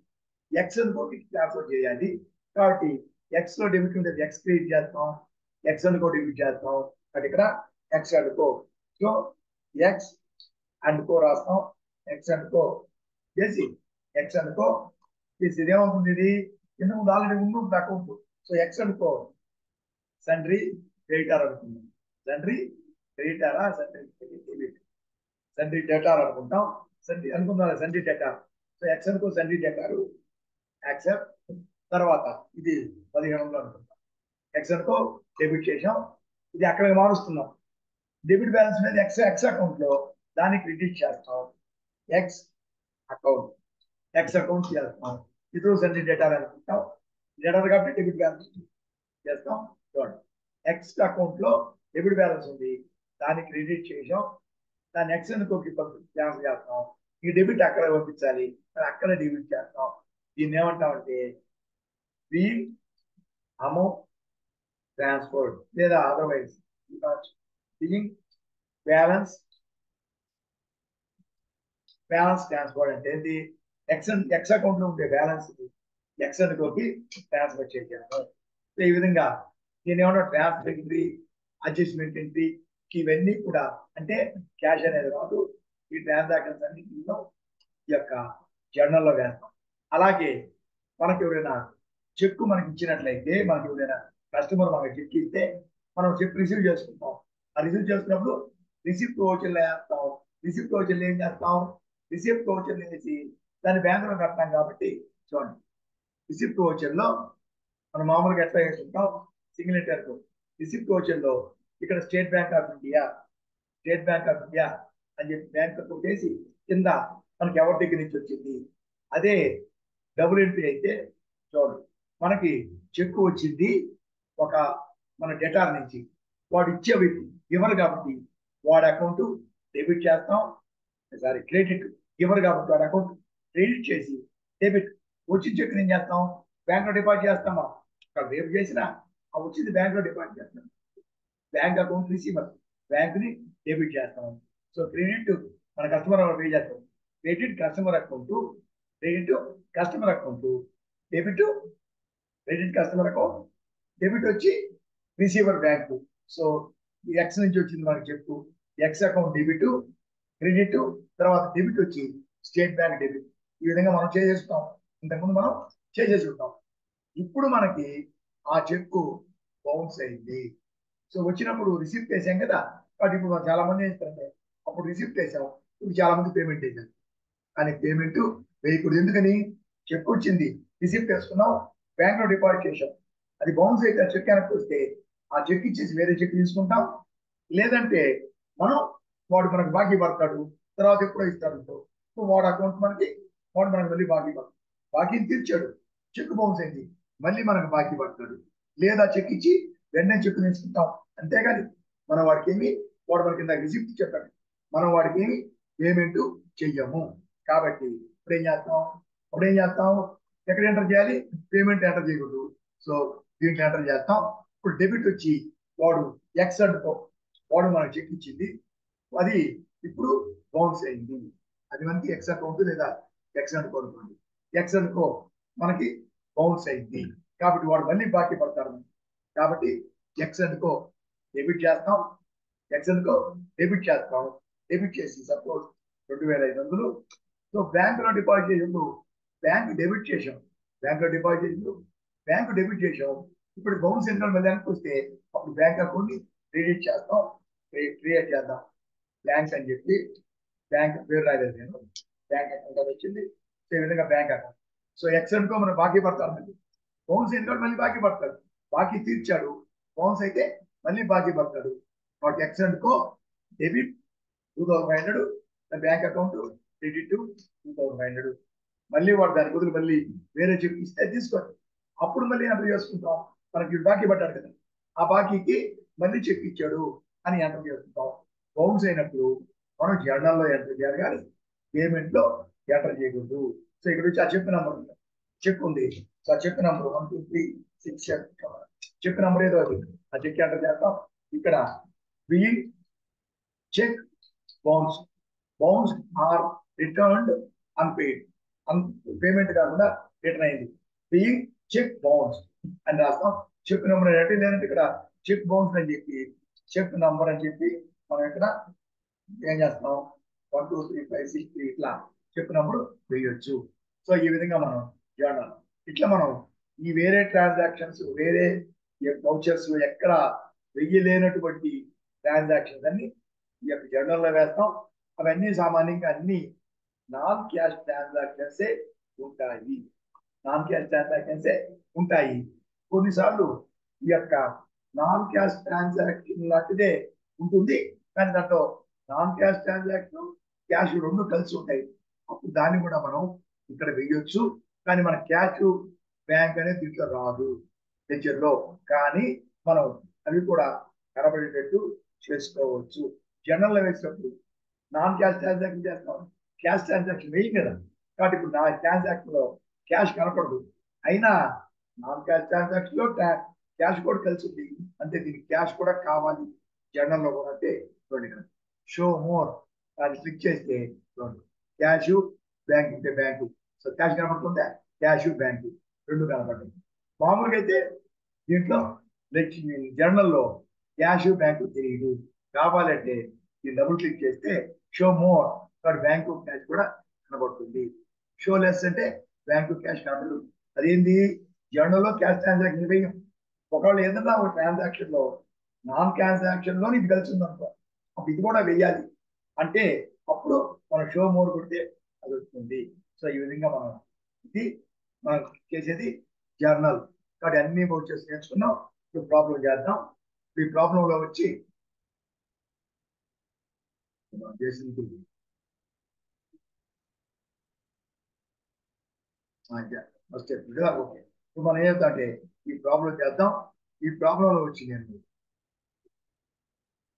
ఎక్స్ అనుకోకి ట్రాన్స్ఫర్ చేయాలి. కాబట్టి ఎక్స్ లో డెబిట్ ఉండేది ఎక్స్ క్రెడిట్ చేస్తాం, ఎక్స్ అనుకో డెబిట్ చేస్తాం. అది ఇక్కడ ఎక్స్ అనుకో. సో ఎక్స్ అనుకో రాస్తాం, ఎక్స్ అనుకో చేసి ఎక్స్ అనుకో చేసి ఇదేమవుతుంది, ఇది కింద ముందు ఆల్రెడీ ఉంటుంది అకౌంట్. సో ఎక్స్ అనుకో సండ్రీ క్రెడిటార్ అనుకుందాం, సండ్రీ క్రెడిటారా సండ్రీ డెటార్ అనుకుంటాం, సండ్రీ అనుకుందాం, సండ్రీ డెటార్. సో ఎక్స్ అనుకో సండ్రీ డెటారు యాక్సెప్ట్. తర్వాత ఇది 1500 అనుకుంటాం, ఎక్స్ అనుకో డెబిట్ చేసాం, ఇది అక్కడికి మారుస్తున్నాం. డెబిట్ బ్యాలెన్స్ మీద ఎక్స్ అకౌంట్ లో దాన్ని క్రెడిట్ చేస్తాం, ఎక్స్ అకౌంట్ చేస్తాం. ఇది సండ్రీ డెటార్ అనుకుంటాం, డెటార్ కాబట్టి డెబిట్ బ్యాలెన్స్ చేస్తాం. చూడండి ఎక్స్ అకౌంట్ లో డెబిట్ బ్యాలెన్స్ ఉంది, దాన్ని క్రెడిట్ చేసాం, దాన్ని ఎక్స్ అనుకోకి ట్రాన్స్ఫర్ చేస్తాం. ఈ డెబిట్ అక్కడ పంపించాలి, అక్కడ డెబిట్ చేస్తాం. దీన్ని ఏమంటామంటే బి అమౌంట్ ట్రాన్స్ఫర్ లేదా అదర్వైజ్ బీయింగ్ బ్యాలెన్స్ ట్రాన్స్ఫర్ అంటే ఏంటి, ఎక్స్ అకౌంట్ లో ఉండే బ్యాలెన్స్ ఎక్స్ అనుకోకి ట్రాన్స్ఫర్ చేయాలి. ఈ విధంగా దీని ఏమన్నా ట్రాన్స్ఫర్ ఎంట్రీ, అడ్జస్ట్మెంట్ ఎంట్రీ, ఇవన్నీ కూడా అంటే క్యాష్ అనేది రాదు, ఈ ట్రాన్సాక్షన్స్ అన్నింటిలో ఈ యొక్క జర్నల్లో వేస్తాం. అలాగే మనకి ఎవరైనా చెక్ మనకి ఇచ్చినట్లయితే, మనకి ఎవరైనా కస్టమర్ మనకి చెక్ ఇస్తే మనం చెక్ రిసీవ్ చేసుకుంటాం. ఆ రిసీవ్ చేసుకున్నప్పుడు రిసిప్ట్ ఓచర్లు వేస్తాం. రిసిప్ట్ ఓచర్లు ఏం చేస్తాం, రిసిప్ట్ ఓచర్లు వేసి దాన్ని బ్యాంకులో కడతాం. కాబట్టి చూడండి రిసిప్ట్ ఓచర్లో మనం మామూలుగా ఎట్లా వేసుకుంటాం, సిగ్నేచర్ రిసిప్ట్ ఓచర్లో ఇక్కడ స్టేట్ బ్యాంక్ ఆఫ్ ఇండియా అని చెప్పి బ్యాంక్ కొట్టేసి కింద మనకి ఎవరి దగ్గర నుంచి వచ్చింది. అదే డబుల్ ఎంట్రీ అయితే చూడండి మనకి చెక్ వచ్చింది ఒక మన డెటార్ నుంచి, వాడు ఇచ్చే వ్యక్తి గివర్ కాబట్టి వాడి అకౌంట్ డెబిట్ చేస్తాం, క్రెడిట్ గివర్ కాబట్టి వాడి అకౌంట్ క్రెడిట్ చేసి డెబిట్. వచ్చి చెక్ ఏం చేస్తాం, బ్యాంక్ లో డిపాజిట్ చేస్తాం. మనం ఇక్కడ రేపు చేసినా ఆ వచ్చింది బ్యాంక్ లో డిపాజిట్ చేస్తాం. బ్యాంక్ అకౌంట్ రిసీవర్, బ్యాంక్ ని డెబిట్ చేస్తాం. సో క్రెడిట్ మన కస్టమర్ పే చేస్తాం, credit customer account, debit customer account, debit వచ్చి రిసీవర్ బ్యాంకు. సో ఎక్స్ నుంచి వచ్చింది మనకి చెప్పు, ఎక్స్ అకౌంట్ డెబిట్, క్రెడిట్, తర్వాత డెబిట్ వచ్చి స్టేట్ బ్యాంక్ డెబిట్. ఈ విధంగా మనం చేసేస్తాం. ఇంతకుముందు మనం చేసేసుకుంటాం. ఇప్పుడు మనకి ఆ చెక్కు బౌన్స్ అయింది. సో వచ్చినప్పుడు రిసిప్ట్ వేసాం కదా, కాబట్టి ఇప్పుడు మనం చాలా మంది ఏంటంటే అప్పుడు రిసిప్ట్ వేసాం, ఇప్పుడు చాలా మంది పేమెంట్ వేసాం. కానీ పేమెంట్ వేయకూడదు. ఎందుకని, చెక్ వచ్చింది, రిసిప్ట్ వేసుకున్నాం, బ్యాంక్ లో డిపాజిట్ చేసాం, అది బౌన్స్ అయితే ఆ చెక్ వెనక్కి వస్తే ఆ చెక్ ఇచ్చేసి వేరే చెక్ తీసుకుంటాం. లేదంటే మనం వాడు మనకు బాకీ పడతాడు, తర్వాత ఎప్పుడో ఇస్తాడు, వాడు అకౌంట్ వాడు మనకు మళ్ళీ బాకీ పడతాడు. బాకీని తీర్చాడు, చెక్ బౌన్స్ అయింది, మళ్ళీ మనకు బాకీ పడతాడు. లేదా చెక్ ఇచ్చి వెంటనే చెక్ తీసుకుంటాం. అంతేగాని మనం వాడికి వాడు మనకి ఇందాక రిసిప్ట్ చెప్పాడు, మనం వాడికి పేమెంట్ చెయ్యము. కాబట్టి ఇప్పుడు ఏం చేస్తాం ఎక్కడ ఎంటర్ చేయాలి పేమెంట్ ఎంటర్ చేయకూడదు సో దీంట్లో ఎంటర్ చేస్తాం ఇప్పుడు డెబిట్ వచ్చి వాడు ఎక్స్ అండ్కో వాడు మనకు చెక్ ఇచ్చింది అది ఇప్పుడు బౌన్స్ అయింది అది మనకి ఎక్స్ అకౌంట్ లేదా ఎక్స్ అండ్కో అనుకోండి ఎక్స్ అండ్కో మనకి బౌన్స్ అయింది కాబట్టి వాడు మళ్ళీ బాకీ పడతారు కాబట్టి ఎక్స్ అండ్కో డెబిట్ చేస్తాం ఎక్స్ అండ్కో డెబిట్ చేస్తాం డెబిట్ చేసి సపోజ్ 2500 సో బ్యాంకులో డిపాజిట్ చేసినప్పుడు బ్యాంక్ డెబిట్ చేసాం బ్యాంకులో డిపాజిట్ చేసినప్పుడు బ్యాంకు డెబిట్ చేసాం ఇప్పుడు బౌన్స్ ఎంత మళ్ళీ వస్తే అప్పుడు బ్యాంక్ అకౌంట్ ని క్రెడిట్ చేస్తాం క్రియేట్ చేద్దాం బ్యాంక్ అని చెప్పి బ్యాంక్ పేరు రాలేదు నేను బ్యాంక్ అకౌంట్ అది వచ్చింది సో ఈ విధంగా బ్యాంక్ అకౌంట్ సో ఎక్సెంట్ కో మనం బాకీ పడతారు బౌన్స్ ఎంత మళ్ళీ బాకీ పడతాడు బాకీ తీర్చాడు బౌన్స్ అయితే మళ్ళీ బాకీ పడతాడు కాబట్టి ఎక్సెంట్ కో డెబిట్ 2500 బ్యాంక్ అకౌంట్ క్రెడిట్ 2500 మళ్ళీ వాడు దాని బదులు మళ్ళీ వేరే చెక్ ఇస్తే తీసుకోండి అప్పుడు మళ్ళీ ఎంటర్ చేసుకుంటాం మనకి బాకీ పడ్డాడు కదా ఆ బాకీకి మళ్ళీ చెక్ ఇచ్చాడు అని ఎంటర్ చేసుకుంటాం బౌన్స్ అయినప్పుడు మనం జర్నల్లో ఎంటర్ చేయాలి కానీ పేమెంట్ లో ఎంటర్ చేయకూడదు సో ఇక్కడ వచ్చి ఆ చెక్ నెంబర్ ఉంది చెక్ ఉంది సో ఆ చెక్ నెంబర్ 12367 చెక్ నెంబర్ ఏదో అది ఆ చెక్ ఎంటర్ చేస్తాం ఇక్కడ being cheque bounce or returned unpaid payment కాకుండా రిటర్న్ అయింది బీయింగ్ చెక్ బౌన్స్ అని రాస్తాం చెక్ నెంబర్ అంటే లేదంటే ఇక్కడ చెక్ బౌన్స్ అని చెప్పి చెక్ నంబర్ అని చెప్పి మనం ఇక్కడ ఏం చేస్తాం 1 2 3 5 6 3 ఇట్లా చెక్ నంబర్ వేయొచ్చు సో ఈ విధంగా మనం జర్నల్ ఇట్లా మనం ఈ వేరే ట్రాన్సాక్షన్స్ వేరే వౌచర్స్ ఎక్కడ వెయ్యలేనటువంటి ట్రాన్సాక్షన్స్ అన్ని ఈ యొక్క జర్నల్లో వేస్తాం అవన్నీ సామాన్యంగా అన్ని నాన్ క్యాష్ ట్రాన్సాక్షన్సే ఉంటాయి నాన్ క్యాష్ ట్రాన్సాక్షన్సే ఉంటాయి కొన్నిసార్లు ఈ యొక్క నాన్ క్యాష్ ట్రాన్సాక్షన్ లాంటిదే ఉంటుంది కానీ దాంట్లో నాన్ క్యాష్ ట్రాన్సాక్షన్ క్యాష్ రెండు కలిసి ఉంటాయి అప్పుడు దాన్ని కూడా మనం ఇక్కడ వేయొచ్చు కానీ మన క్యాష్ బ్యాంక్ అనేది దీంట్లో రాదు లెడ్జర్లో కానీ మనం అవి కూడా కనబడేటట్టు చేసుకోవచ్చు జనరల్లో వేసినప్పుడు నాన్ క్యాష్ ట్రాన్సాక్షన్ చేస్తాం క్యాష్ ట్రాన్సాక్షన్ వేయం కదా కాబట్టి ఇప్పుడు నా ట్రాన్సాక్షన్ లో క్యాష్ కనపడదు అయినా నాన్ క్యాష్ ట్రాన్సాక్షన్ లో క్యాష్ కూడా కలిసి ఉంది అంటే దీనికి క్యాష్ కూడా కావాలి జర్నల్లో కూడా అంటే చూడండి షో మోర్ అది క్లిక్ చేస్తే చూడండి క్యాష్ బ్యాంక్ ఉంటే బ్యాంకు సో క్యాష్ కనపడుతుందా క్యాష్ బ్యాంకు రెండు కనపడుతుంది మామూలుగా అయితే దీంట్లో జర్నల్లో క్యాష్ బ్యాంకు తెలియదు కావాలంటే ఈ డబుల్ క్లిక్ చేస్తే షో మోర్ అక్కడ బ్యాంకు క్యాష్ కూడా కనబడుతుంది షో లెస్ అంటే బ్యాంకు క్యాష్ కనబడదు అదేంది జర్నల్లో క్యాష్ ట్రాన్సాక్షన్ వేయం ఒకవేళ ఏదన్నా ఒక ట్రాన్సాక్షన్ లో నాన్ ట్రాన్సాక్షన్ లో ఇది కలిసి ఉందనుకో అప్పుడు ఇది కూడా వేయాలి అంటే అప్పుడు మనం షో మోర్ కొడితే అది వస్తుంది సో ఈ విధంగా మనం ఇది మనం చేసేది జర్నల్ కాబట్టి అన్ని వచ్చేసి నేర్చుకున్నాం ఇప్పుడు ప్రాబ్లం చేద్దాం ఈ ప్రాబ్లంలో వచ్చి చేసింది ఓకే ఇప్పుడు మనం ఏం అంటే ఈ ప్రాబ్లం చేద్దాం ఈ ప్రాబ్లంలో వచ్చి నేను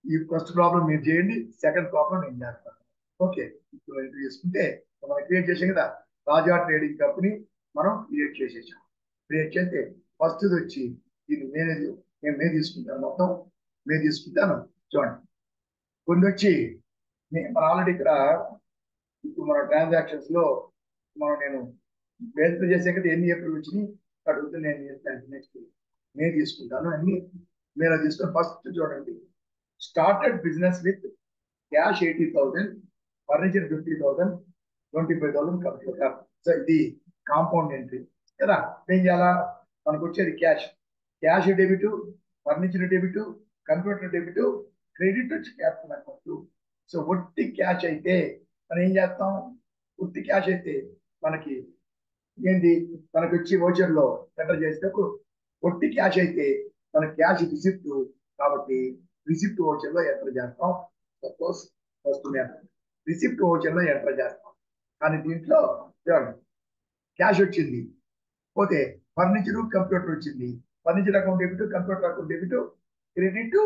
ఈ ఫస్ట్ ప్రాబ్లం మీరు చేయండి సెకండ్ ప్రాబ్లం నేను చేస్తాను ఓకే ఇప్పుడు ఎంట్రీ చేసుకుంటే మనం క్రియేట్ చేసాం కదా రాజా ట్రేడింగ్ కంపెనీ మనం క్రియేట్ చేసేసాం క్రియేట్ చేస్తే ఫస్ట్ వచ్చి దీన్ని నేను తీసుకుంటాను మొత్తం నేను తీసుకుంటాను చూడండి కొన్ని వచ్చి మన ఆల్రెడీ ఇక్కడ ఇప్పుడు మన ట్రాన్సాక్షన్స్ లో నేను వెరిఫై చేసే కదా ఎన్ని ఏప్రిల్ వచ్చినాయి అడుగుతూ నేను నెక్స్ట్ నేను తీసుకుంటాను అన్ని మీరు తీసుకొని ఫస్ట్ చూడండి started business with cash 80,000 furniture 50,000 25,000 computer so ఇది కాంపౌండ్ ఎంట్రీ కదా ఏం చేయాలా మనకు వచ్చేది cash debit furniture debit computer debit credit వచ్చి క్యాపిటల్ అకౌంట్ సో ఒట్టి క్యాష్ అయితే మనం ఏం చేస్తాం ఒట్టి క్యాష్ అయితే మనకి ఏంటి మనకు వచ్చి వోచర్ లో ఎంటర్ చేసేటప్పుడు ఒట్టి క్యాష్ అయితే మన క్యాష్ రిసిప్ట్ కాబట్టి రిసిప్ట్ వోచర్ లో ఎంటర్ చేస్తాం సపోజ్ ఫస్ట్ రిసిప్ట్ వోచర్ లో ఎంటర్ చేస్తాం కానీ దీంట్లో చూడండి క్యాష్ వచ్చింది పోతే ఫర్నిచర్ కంప్యూటర్ వచ్చింది furniture account debit computer account debit credit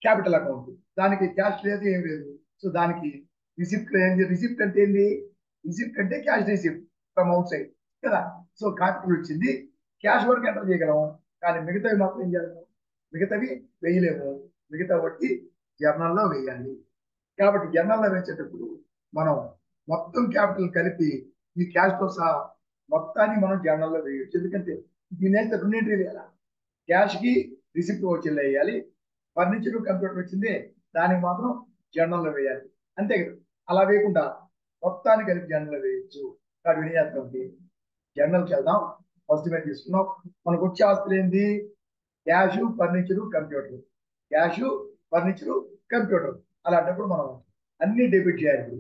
capital account దానికి క్యాష్ లేదు ఏం లేదు సో దానికి రిసిప్ట్ లో ఏంటి? రిసిప్ట్ అంటే ఏంది? రిసిప్ట్ అంటే cash receipt from out side కదా. సో కాపీ వచ్చింది, క్యాష్ వరకు ఎంటర్ చేయగలం, కానీ మిగతావి మాత్రం ఏం చేయలేము, మిగతావి వేయలేము. మిగతా వట్టి జర్నల్లో వేయాలి. కాబట్టి జర్నల్లో వేసేటప్పుడు మనం మొత్తం క్యాపిటల్ కలిపి ఈ క్యాష్ తో సహా మొత్తాన్ని మనం జర్నల్లో వేయచ్చు. ఎందుకంటే దీని అయితే రెండింటి వేయాలి, క్యాష్ కి రిసిప్ట్ వచ్చి వేయాలి, ఫర్నిచర్ కంప్యూటర్ వచ్చింది దానికి మాత్రం జర్నల్లో వేయాలి, అంతే కదా. అలా వేయకుండా మొత్తాన్ని కలిపి జర్నల్లో వేయచ్చు. కాబట్టి వినియోగంకి జర్నల్కి వెళ్దాం. ఫస్ట్ మేము తీసుకున్నాం, మనకు వచ్చే ఆస్తులు ఏంది? Cash, furniture, computer. Cash, furniture, computer. అలాంటప్పుడు మనం అన్ని డెబిట్ చేయాలి.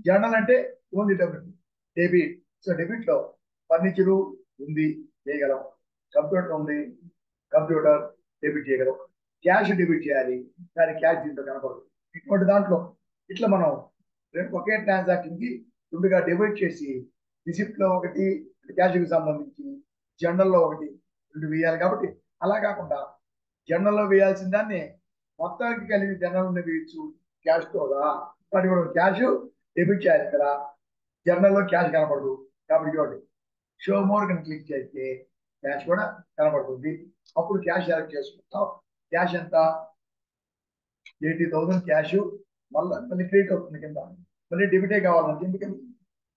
జర్నల్ అంటే only debit, debit. So debit లో ఫర్నిచరు ఉంది, చేయగలం. కంప్యూటర్ ఉంది, కంప్యూటర్ డెబిట్ చేయగలం. క్యాష్ డెబిట్ చేయాలి, కానీ క్యాష్ దీంట్లో కనపడదు. ఇటువంటి దాంట్లో ఇట్లా మనం ఒకే ట్రాన్సాక్షన్ కి రెండుగా డెబిట్ చేసి రిసిప్ట్ లో ఒకటి క్యాష్ కి సంబంధించి, జర్నల్లో ఒకటి రెండు వేయాలి. కాబట్టి అలా కాకుండా జర్నల్లో వేయాల్సిన దాన్ని మొత్తానికి కలిపి జర్నల్ వేయచ్చు క్యాష్ తోగా. కాబట్టి మనం క్యాష్ డెబిట్ చేయాలి కదా, జర్నల్లో క్యాష్ కనపడదు. కాబట్టి చూడండి, షో మోర్ కనుక క్లిక్ చేస్తే క్యాష్ కూడా కనపడుతుంది. అప్పుడు క్యాష్ సెలెక్ట్ చేసుకుంటాం. క్యాష్ ఎంత? 80,000 క్యాష్. మళ్ళీ క్రెడిట్ అవుతుంది కింద. మళ్ళీ డెబిటే కావాలంటే, ఎందుకని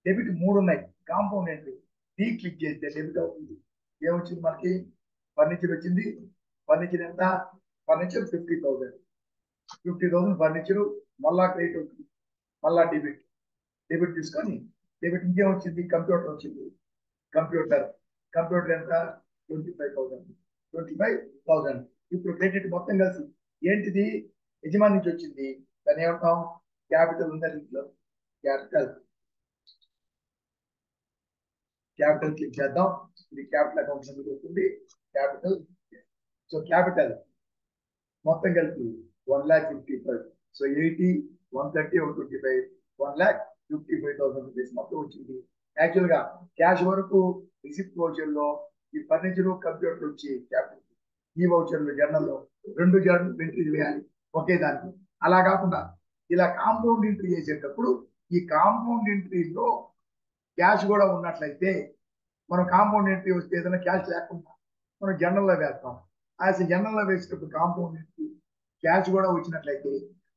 డెబిట్ మూడు ఉన్నాయి, కాంపౌండ్ ఎంట్రీ. డి క్లిక్ చేస్తే డెబిట్ అవుతుంది. ఏమొచ్చింది మనకి? ఫర్నిచర్ వచ్చింది. ఫర్నిచర్ ఎంత? ఫర్నిచర్ 50,000. 50,000 ఫర్నిచర్. మళ్ళా క్రెడిట్ అవుతుంది, మళ్ళా డెబిట్. డెబిట్ తీసుకొని డెబిట్ ఇంకేం వచ్చింది? కంప్యూటర్ వచ్చింది. కంప్యూటర్. కంప్యూటర్ ఎంత? 25,000. 25,000. ఇప్పుడు క్రెడిట్ మొత్తం కలిసి ఏంటిది? యజమాని నుంచి వచ్చింది, దాన్ని ఏమంటాం? క్యాపిటల్ ఉంది దీంట్లో, క్యాపిటల్. క్యాపిటల్ క్లిక్ చేద్దాం. ఇది క్యాపిటల్ అకౌంట్ ఎందుకు వస్తుంది? క్యాపిటల్. సో క్యాపిటల్ మొత్తం కలిపి 1,55,000. సో 80, 130, 125, 1,55,000 రూపీస్ మొత్తం వచ్చింది. యాక్చువల్ గా క్యాష్ వరకు రిసిప్ట్ వౌచర్ లో ఈ ఫర్నిచర్, కంప్యూటర్ వచ్చి క్యాపిటల్. ఈ వౌచర్లు జర్నల్లో రెండు జర్నల్ ఎంట్రీలు వేయాలి ఒకే దానికి. అలా కాకుండా ఇలా కాంపౌండ్ ఎంట్రీ చేసేటప్పుడు ఈ కాంపౌండ్ ఎంట్రీలో క్యాష్ కూడా ఉన్నట్లయితే, మనం కాంపౌండ్ ఎంట్రీ వస్తే ఏదైనా క్యాష్ లేకుండా మనం జర్నల్లో వేస్తాం. యాజ్ జర్నల్లో వేసేటప్పుడు కాంపౌండ్ ఎంట్రీ క్యాష్ కూడా వచ్చినట్లయితే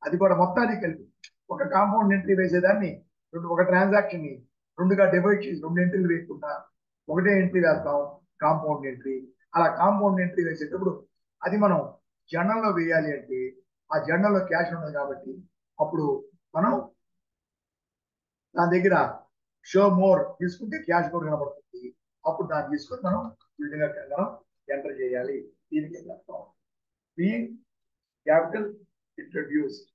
అది కూడా మొత్తానికి కలిపి ఒక కాంపౌండ్ ఎంట్రీ వేసేదాన్ని ఒక ట్రాన్సాక్షన్ ని రెండుగా డివైడ్ చేసి రెండు ఎంట్రీలు వేయకుండా ఒకటే ఎంట్రీ వేస్తాం, కాంపౌండ్ ఎంట్రీ. అలా కాంపౌండ్ ఎంట్రీ వేసేటప్పుడు అది మనం జర్నల్లో వేయాలి అంటే ఆ జర్నల్లో క్యాష్ ఉండదు కాబట్టి అప్పుడు మనం దాని దగ్గర షో మోర్ తీసుకుంటే క్యాష్ కూడా కనబడుతుంది. అప్పుడు దాన్ని తీసుకొని మనం ఈ విధంగా మనం ఎంటర్ చేయాలి. దీనికి చెప్తాం being capital introduced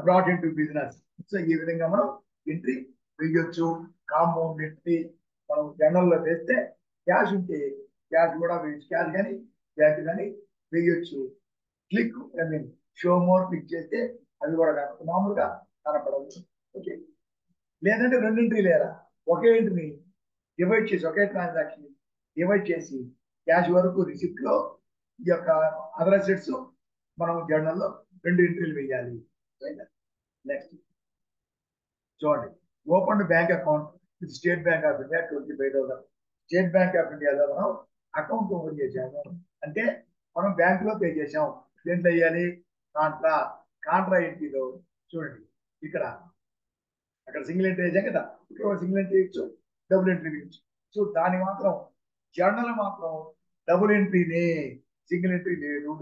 brought in to business. So ఈ విధంగా మనం ఎంట్రీ వేయొచ్చు. కాంపౌండ్ ఎంట్రీ మనం జర్నల్లో వేస్తే క్యాష్ ఉంటే క్యాష్ కూడా వేయచ్చు, క్యాష్ కానీ బ్యాంక్ కానీ వేయొచ్చు. Click I mean show more click చేస్తే అది కూడా మామూలుగా కనపడవచ్చు. ఓకే. లేదంటే రెండు ఎంట్రీ లేదా ఒకే ఎంట్రీని డివైడ్ చేసి ఒకే ట్రాన్సాక్షన్ డివైడ్ చేసి క్యాష్ వరకు రిసిప్ట్ లో ఈ యొక్క అదర్ అసెట్స్ మనం జర్నల్లో రెండు ఎంట్రీలు వేయాలి. నెక్స్ట్ చూడండి, open bank account with state bank of India 25,000. State bank of ఇండియాలో మనం అకౌంట్ ఓపెన్ చేసాము అంటే మనం బ్యాంక్ లో పే చేసాం. దేంట్లో వేయాలి? కాంట్రా. కాంట్రా ఎంట్రీలో చూడండి, ఇక్కడ అక్కడ సింగిల్ ఎంట్రీ వేసాం కదా, ఇక్కడ సింగిల్ ఎంట్రీ వేయచ్చు, డబుల్ ఎంట్రీ వేయచ్చు. సో దాని మాత్రం జర్నల్ మాత్రం డబుల్ ఎంట్రీనే, సింగిల్ ఎంట్రీ లేదు.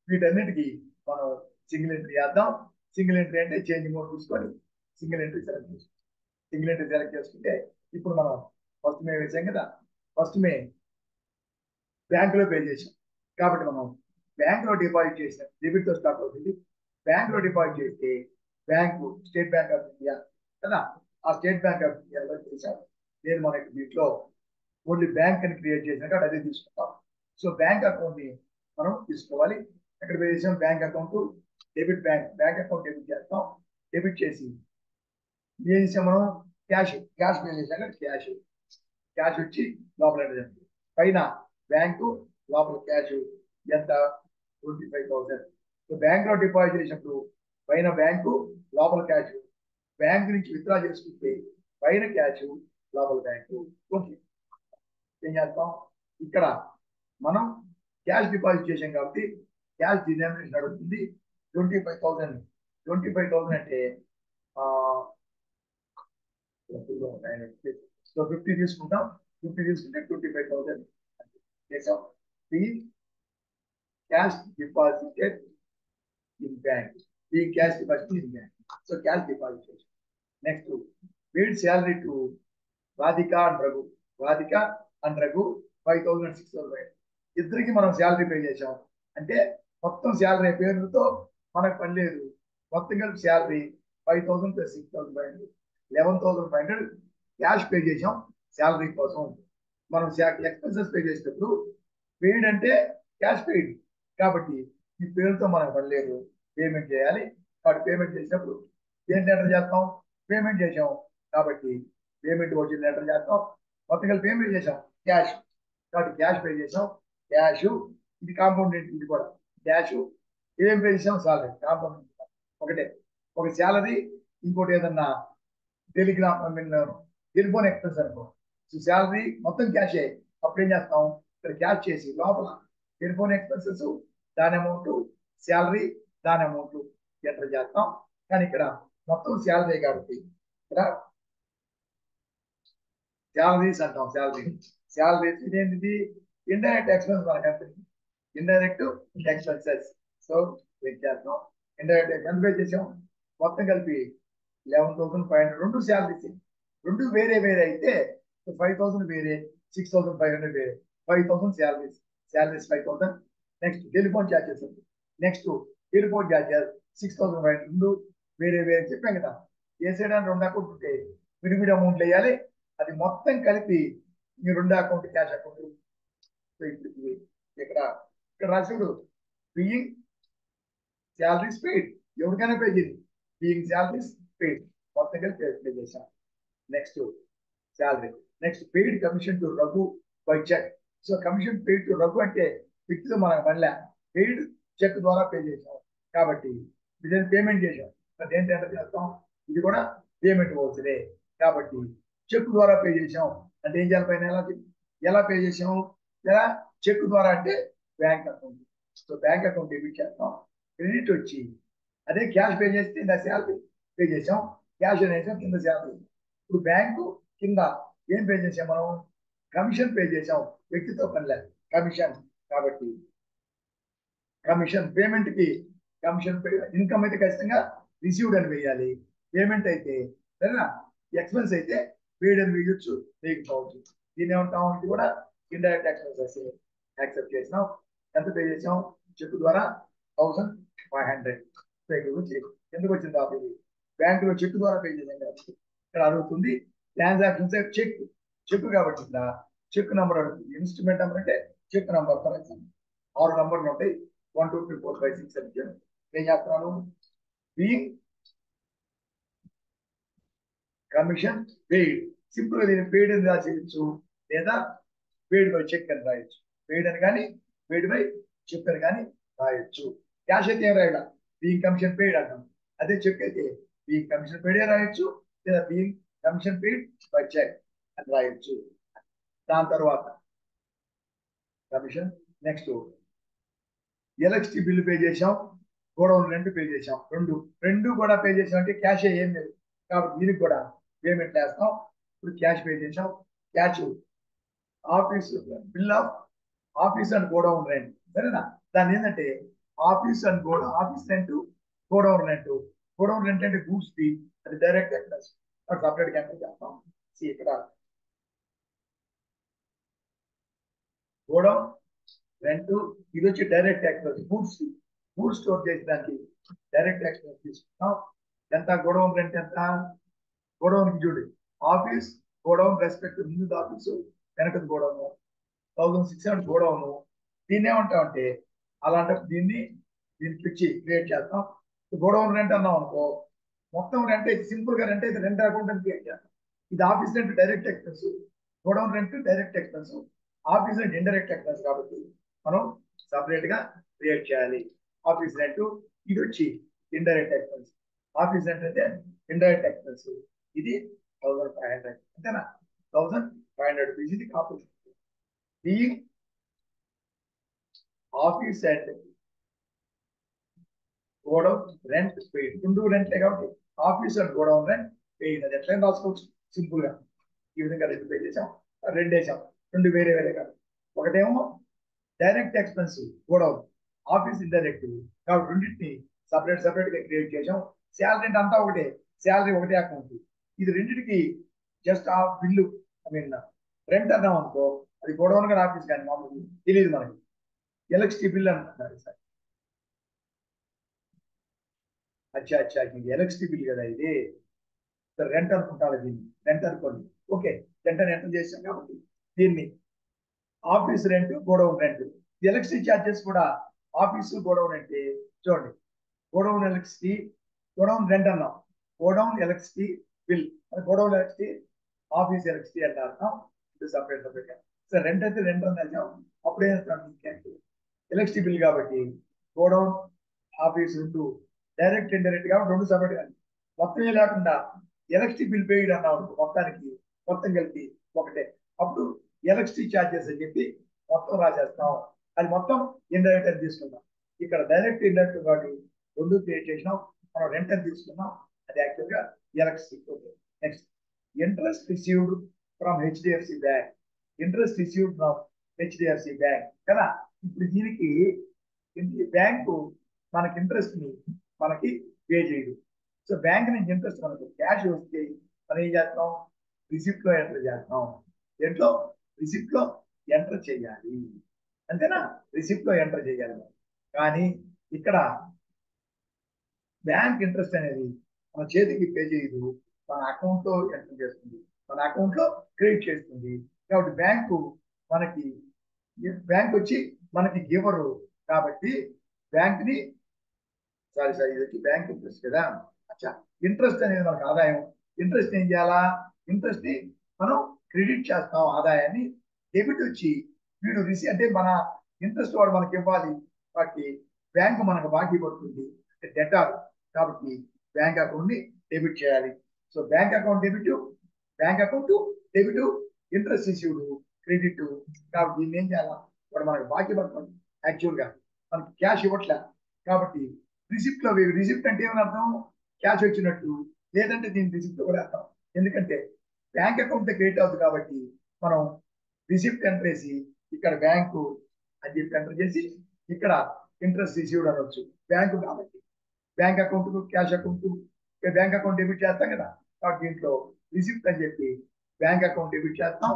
వీటన్నిటికీ మనం సింగిల్ ఎంట్రీ వేద్దాం. సింగిల్ ఎంట్రీ అంటే చేంజ్ మోడ్ చూసుకొని సింగిల్ ఎంట్రీ సెలెక్ట్ చేసుకోండి. సింగిల్ ఎంట్రీ సెలెక్ట్ చేసుకుంటే ఇప్పుడు మనం ఫస్ట్ మే వేసాం కదా, ఫస్ట్ మే బ్యాంక్ లో పే చేసాం కాబట్టి మనం బ్యాంక్ లో డిపాజిట్ చేసాం. డెబిట్ తో స్టార్ట్ అవుతుంది. బ్యాంక్ లో డిపాజిట్ చేస్తే bank state bank of India కదా, ఆ స్టేట్ బ్యాంక్ ఆఫ్ ఇండియాలో చేశాం. నేను మనకి దీంట్లో ఓన్లీ బ్యాంక్ అని క్రియేట్ చేసిన కాబట్టి అదే తీసుకుంటాం. సో బ్యాంక్ అకౌంట్ ని మనం తీసుకోవాలి. ఎక్కడ పే చేసాం? Bank account debit, bank account debit చేస్తాం. డెబిట్ చేసి ఏం చేసాం మనం? క్యాష్ పే చేసాం కదా, క్యాష్ వచ్చి లోపల పైన బ్యాంకు, లోపల క్యాష్ ఎంత? 25,000. సో బ్యాంక్ లో డిపాజిట్ చేసినప్పుడు పైన బ్యాంకు, లోపల క్యాష్ బ్యాంక్ నుంచి విత్డ్రా చేసుకుంటే పైన క్యాష్ లోపల బ్యాంకు. ఓకే, ఏం చేస్తాం ఇక్కడ మనం క్యాష్ డిపాజిట్ చేసాం కాబట్టి క్యాష్ డినామినేషన్ అడుగుతుంది 25,000. 25,000 అంటే సో 50 తీసుకుంటాం. 50 తీసుకుంటే 25,000 చేసాం. Cash deposited in bank. Cash deposit in bank. So cash deposit చేసాం. Next paid salary to Radhika and Raghu. Radhika and Raghu 5,000 and 6,000. ఇద్దరికి మనం శాలరీ పే చేసాం అంటే మొత్తం శాలరీ పేరుతో మనకు పని లేదు. మొత్తం కలిపి శాలరీ 5,000 + 6,500 11,500 క్యాష్ పే చేసాం శాలరీ కోసం. మనం ఎక్స్పెన్సెస్ పే చేసేటప్పుడు పెయిడ్ అంటే క్యాష్ పెయిడ్ కాబట్టి ఈ పేరుతో మనకు పని లేదు, పేమెంట్ చేయాలి. కాబట్టి పేమెంట్ చేసినప్పుడు ఏంటి ఎంటర్ చేస్తాం, పేమెంట్ చేసాం కాబట్టి పేమెంట్ వచ్చింది ఎంటర్ చేస్తాం. మొత్తం కలిపి పేమెంట్ చేసాం క్యాష్ కాబట్టి క్యాష్ పే చేసాం. క్యాష్ ఇది కాంపౌండ్, ఇది కూడా క్యాష్. ఏం పే చేసాం, సాలరీ. కాంపౌండ్ ఒకటే, ఒక శాలరీ, ఇంకోటి ఏదన్నా టెలిగ్రామ్ టెలిఫోన్ ఎక్స్పెన్స్ అనుకో. సో శాలరీ మొత్తం క్యాష్. అప్పుడు ఏం చేస్తాం, ఇక్కడ క్యాష్ చేసి లోపల టెలిఫోన్ ఎక్స్పెన్సెస్ దాని అమౌంట్, శాలరీ దాని అమౌంట్ ఎంటర్ చేస్తాం. కానీ ఇక్కడ మొత్తం శాలరీ కాబట్టి ఇక్కడ శాలరీస్ అంటాం. శాలరీస్ ఇదేంటిది, ఇండైరెక్ట్ ఎక్స్పెన్స్ మన company, indirect expenses. So wait చేస్తాం. ఇండైరెక్ట్ ఎంత పే చేసాం, మొత్తం కలిపి 11,500. రెండు శాలరీస్, రెండు వేరే వేరే అయితే 5,000 వేరే, 6,500 వేరే. 5,000 salaries 5,000. Next telephone charges, next telephone charges 6,500. రెండు వేరే వేరే చెప్పాం కదా. వేసేయడానికి రెండు అకౌంట్ ఉంటే విడివిడి అమౌంట్లు వేయాలి. అది మొత్తం కలిపి ఈ రెండు అకౌంట్, క్యాష్ అకౌంట్. ఇక్కడ రాసుడు బియింగ్ శాలరీస్ పెయిడ్, ఎవరికైనా పే చేయండి. బియింగ్ శాలరీస్ పెయిడ్ మొత్తం కలిపి పే చేశాం. Next salary. Next paid commission to Raghu by cheque. So commission paid to Raghu అంటే వ్యక్తితో మనకు మళ్ళీ పెయిడ్ చెక్ ద్వారా పే చేసాం కాబట్టి ఇది పేమెంట్ చేసాం. దేంట్లో ఎంటర్ చేస్తాం, ఇది కూడా పేమెంట్ అవుతుంది కాబట్టి చెక్ ద్వారా పే చేసాం. అంటే ఏం చేయాలి, పైన ఎలా పే చేసాం, ఎలా చెక్ ద్వారా అంటే bank account. So bank account debit చేస్తాం. క్రెడిట్ వచ్చి అదే క్యాష్ పే చేస్తే ఇంత శాలరీ పే చేసాం, క్యాష్ అనేసి కింద శాలరీ. ఇప్పుడు బ్యాంకు కింద ఏం పే చేసాం, మనం కమిషన్ పే చేసాం. వ్యక్తితో పని లేదు, కమిషన్ కాబట్టి కమిషన్ పేమెంట్ కి కమిషన్ ఇన్కమ్ అయితే ఖచ్చితంగా రిసీవ్డ్ అని వేయాలి. పేమెంట్ అయితే సరేనా, ఎక్స్పెన్స్ అయితే పేడ్ అని వేయొచ్చు, వేయకపోవచ్చు. దీన్ని ఏమంటాం, ఇది కూడా ఇండైరెక్ట్ ఎక్స్పెన్సెస్ యాక్సెప్ట్ చేసినాం. ఎంత పే చేసాం, చెక్ ద్వారా 1,500. ఎందుకు వచ్చింది ఆఫీస్, బ్యాంకులో చెక్ ద్వారా పే చేసాం కాబట్టి ఇక్కడ అడుగుతుంది. ట్రాన్సాక్షన్స్ చెక్ కాబట్టి ఇక్కడ చెక్ నెంబర్ అడుగుతుంది. ఇన్స్ట్రుమెంట్ నెంబర్ అంటే చెక్ నెంబర్. ఫర్ ఎగ్జాంపుల్ 6 నంబర్లు ఉంటాయి, 1 2 3 4 5 6 7. ఏం చేస్తున్నాను, బీయింగ్ కమిషన్ పెయిడ్. సింపుల్ గా దీన్ని పెయిడ్ అని రాసేయచ్చు, లేదా పెయిడ్ బై చెక్ అని రాయొచ్చు. పెయిడ్ అని కానీ పెయిడ్ బై చెక్ అని కానీ రాయొచ్చు. క్యాష్ అయితే ఏం రాయాల, బీయింగ్ కమిషన్ పెయిడ్ అంటాం. అదే చెక్ అయితే బీయింగ్ కమిషన్ పెయిడ్ రాయొచ్చు, లేదా being commission paid by cheque అని రాయొచ్చు. దాని తర్వాత commission. Next electricity bill pay చేసాం, గోడౌన్ రెంట్ పే చేసాం. రెండు కూడా పే చేసాం అంటే క్యాష్ ఏం లేదు కాబట్టి దీనికి కూడా పేమెంట్ వేస్తాం. ఇప్పుడు క్యాష్ పే చేసాం. Cash office bill of office and godown rent. సరేనా, దాని ఏంటంటే office and office rent, godown rent. Godown rent అంటే గూడ్స్ ది, అది డైరెక్ట్ ఎక్స్పెన్స్, సపరేట్ క్యాన్సిల్ చేస్తాం. ఇక్కడ గోడౌన్ రెంట్, ఇది వచ్చి డైరెక్ట్ ఎక్స్పెన్స్. గూడ్స్ స్టోర్ చేసేదానికి డైరెక్ట్ ఎక్స్పెన్స్ తీసుకుంటాం. ఎంత గోడౌన్ రెంట్ ఎంత, గోడౌన్ కి చూడండి, ఆఫీస్ గోడౌన్ రెస్పెక్ట్ ముందు ఆఫీసు వెనకది గోడౌన్ 1,600 గోడౌన్. దీన్ని ఏమంటామంటే అలాంటి దీనికి ఇచ్చి క్రియేట్ చేస్తాం. గోడౌన్ రెంట్ అన్నాం అనుకో, మొత్తం రెంట్ అయితే సింపుల్ గా రెంట్ అయితే రెంట్ అకౌంట్ అని క్రియేట్ చేస్తాం. ఇది office rent direct expense, godown rent direct expense, office rent indirect expense కాబట్టి మనం సపరేట్ గా క్రియేట్ చేయాలి. ఆఫీస్ రెంట్ ఇది వచ్చి ఇండైరెక్ట్ ఎక్స్పెన్స్. ఆఫీస్ రెంట్ అంటే ఇండైరెక్ట్ ఎక్స్పెన్స్. ఇది 1500 అంతేనా? 1500 రూపీస్ ఇది కాంపోజిట్. ఈ office and godown rent paid, రెండు రెంట్లే కాబట్టి office and godown rent paid. అది ఎట్లయినా రాసుకోవచ్చు సింపుల్ గా. ఈ విధంగా రెండు పే చేసాం, రెండు వేసాం, రెండు వేరే వేరే కాదు. ఒకటేమో direct expense godown, office indirect, కాబట్టి రెండింటిని సపరేట్ గా క్రియేట్ చేసాం. శాలరీ అంటే అంతా ఒకటే, శాలరీ ఒకటే అకౌంట్. ఇది రెండింటికి జస్ట్ ఆ బిల్లు, ఐ మీన్ రెంట్ అన్నాం అనుకో, అది గోడౌన్ కానీ ఆఫీస్ కానీ మామూలు తెలియదు మనకి. ఎలక్ట్రిసిటీ బిల్ అంటున్నారు సార్. అచ్చా ఇది ఎలక్ట్రిసిటీ బిల్ కదా ఇది, రెంట్ అనుకుంటారు దీన్ని, రెంట్ అనుకోండి. ఓకే, రెంట్ అని ఎంటర్ చేసాం కాబట్టి దీన్ని office rent, godown rent. Electricity charges కూడా ఆఫీసు గోడౌన్ అంటే చూడండి, గోడౌన్ ఎలక్ట్రిసిటీ, గోడౌన్ రెంట్ అన్నాం, godown electricity bill, godown electricity, office electricity అంటే అర్థం. ఇది సపరేట్ సార్. రెంట్ అయితే రెంట్ అన్నాం, అప్పుడే ఎలక్ట్రిసిటీ బిల్ కాబట్టి గోడౌన్ ఆఫీస్ రెండు డైరెక్ట్ ఇండైరెక్ట్ కాబట్టి రెండు సపరేట్ కానీ మొత్తమే లేకుండా ఎలక్ట్రిసిటీ బిల్ పేయిడ్ అన్నాం మొత్తానికి, మొత్తం కలిపి ఒకటే. అప్పుడు ఎలక్ట్రిసిటీ ఛార్జెస్ అని చెప్పి మొత్తం రాసేస్తాం. అది మొత్తం ఇండైరెక్ట్ అని తీసుకుందాం. ఇక్కడ డైరెక్ట్ ఇండైరెక్ట్ కాబట్టి రెండు క్రియేట్ చేసినాం. మనం రెంట్ అని తీసుకున్నాం, అది యాక్చువల్గా electricity. Okay, next interest received from HDFC bank. Interest received from HDFC bank కదా. ఇప్పుడు దీనికి బ్యాంకు మనకి ఇంట్రెస్ట్ ని మనకి పే చేయదు. సో బ్యాంక్ నుంచి ఇంట్రెస్ట్ మనకు క్యాష్ వస్తే మనం ఏం చేస్తాం, రిసిప్ట్ లో ఎంటర్ చేస్తాం. దేంట్లో? రిసిప్ట్ లో ఎంటర్ చేయాలి, అంతేనా? రిసిప్ట్ లో ఎంటర్ చేయాలి. కానీ ఇక్కడ బ్యాంక్ ఇంట్రెస్ట్ అనేది మన చేతికి పే చేయదు, మన అకౌంట్ లో ఎంటర్ చేస్తుంది, మన అకౌంట్ లో క్రెడిట్ చేస్తుంది. కాబట్టి మనకి బ్యాంక్ వచ్చి మనకి గివరు కాబట్టి బ్యాంక్ ని, సారీ ఇది వచ్చి బ్యాంక్ ఇంట్రెస్ట్ కదా. అచ్చా, ఇంట్రెస్ట్ అనేది మనకు ఆదాయం. ఇంట్రెస్ట్ ఏం చేయాలా? ఇంట్రెస్ట్ ని మనం క్రెడిట్ చేస్తాం ఆదాయాన్ని. డెబిట్ వచ్చి వీడు అంటే మన ఇంట్రెస్ట్ వాడు మనకి ఇవ్వాలి, కాబట్టి బ్యాంకు మనకు బాకీ పడుతుంది, డెటార్. కాబట్టి బ్యాంక్ అకౌంట్ ని డెబిట్ చేయాలి. So bank account debit, bank account debit, interest received credit. కాబట్టి దీన్ని ఏం చేయాలా? వాడు మనకు బాకీ పడుతుంది, యాక్చువల్ గా మనకి క్యాష్ ఇవ్వట్లే. కాబట్టి రిసిప్ట్ లో, రిసిప్ట్ అంటే ఏమని అర్థం? క్యాష్ వచ్చినట్టు. లేదంటే దీని రిసిప్ట్ కూడా అర్థం, ఎందుకంటే బ్యాంక్ అకౌంట్ క్రెడిట్ అవుతుంది కాబట్టి మనం రిసిప్ట్ ఎంటర్ చేసి ఇక్కడ బ్యాంకు అని చెప్పి ఎంటర్ చేసి ఇక్కడ ఇంట్రెస్ట్ రిసీవ్డ్ అనొచ్చు. బ్యాంకు కాబట్టి bank account, cash account, bank account debit చేస్తాం కదా. కాబట్టి దీంట్లో రిసిప్ట్ అని చెప్పి బ్యాంక్ అకౌంట్ డెబిట్ చేస్తాం.